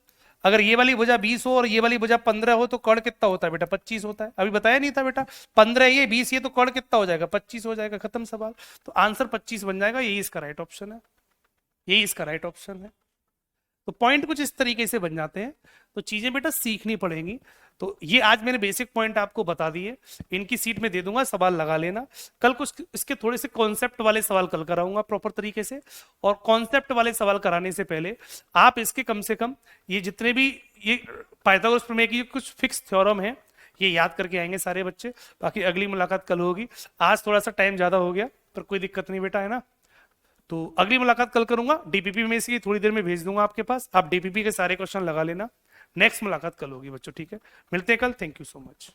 अगर ये वाली भुजा 20 हो और ये वाली भुजा 15 हो तो कर्ण कितना होता है बेटा? 25 होता है। अभी बताया नहीं था बेटा? 15 ये 20 ये, तो कर्ण कितना हो जाएगा? 25 हो जाएगा, खत्म सवाल। तो आंसर 25 बन जाएगा, यही इसका राइट ऑप्शन है, यही इसका राइट ऑप्शन है। तो पॉइंट कुछ इस तरीके से बन जाते हैं। तो चीजें बेटा सीखनी पड़ेंगी। तो ये आज मैंने बेसिक पॉइंट आपको बता दिए, इनकी सीट में दे दूंगा, सवाल लगा लेना। कल कुछ इसके थोड़े से कॉन्सेप्ट वाले सवाल कल कराऊंगा प्रॉपर तरीके से। और कॉन्सेप्ट वाले सवाल कराने से पहले आप इसके कम से कम ये जितने भी ये पाइथागोरस प्रमेय की कुछ फिक्स थ्योरम है ये याद करके आएंगे सारे बच्चे। बाकी अगली मुलाकात कल होगी। आज थोड़ा सा टाइम ज्यादा हो गया पर कोई दिक्कत नहीं बेटा, है ना। तो अगली मुलाकात कल करूंगा। डीपीपी में से थोड़ी देर में भेज दूंगा आपके पास, आप डीपीपी के सारे क्वेश्चन लगा लेना। नेक्स्ट मुलाकात कल होगी बच्चों, ठीक है। मिलते हैं कल। Thank you so much.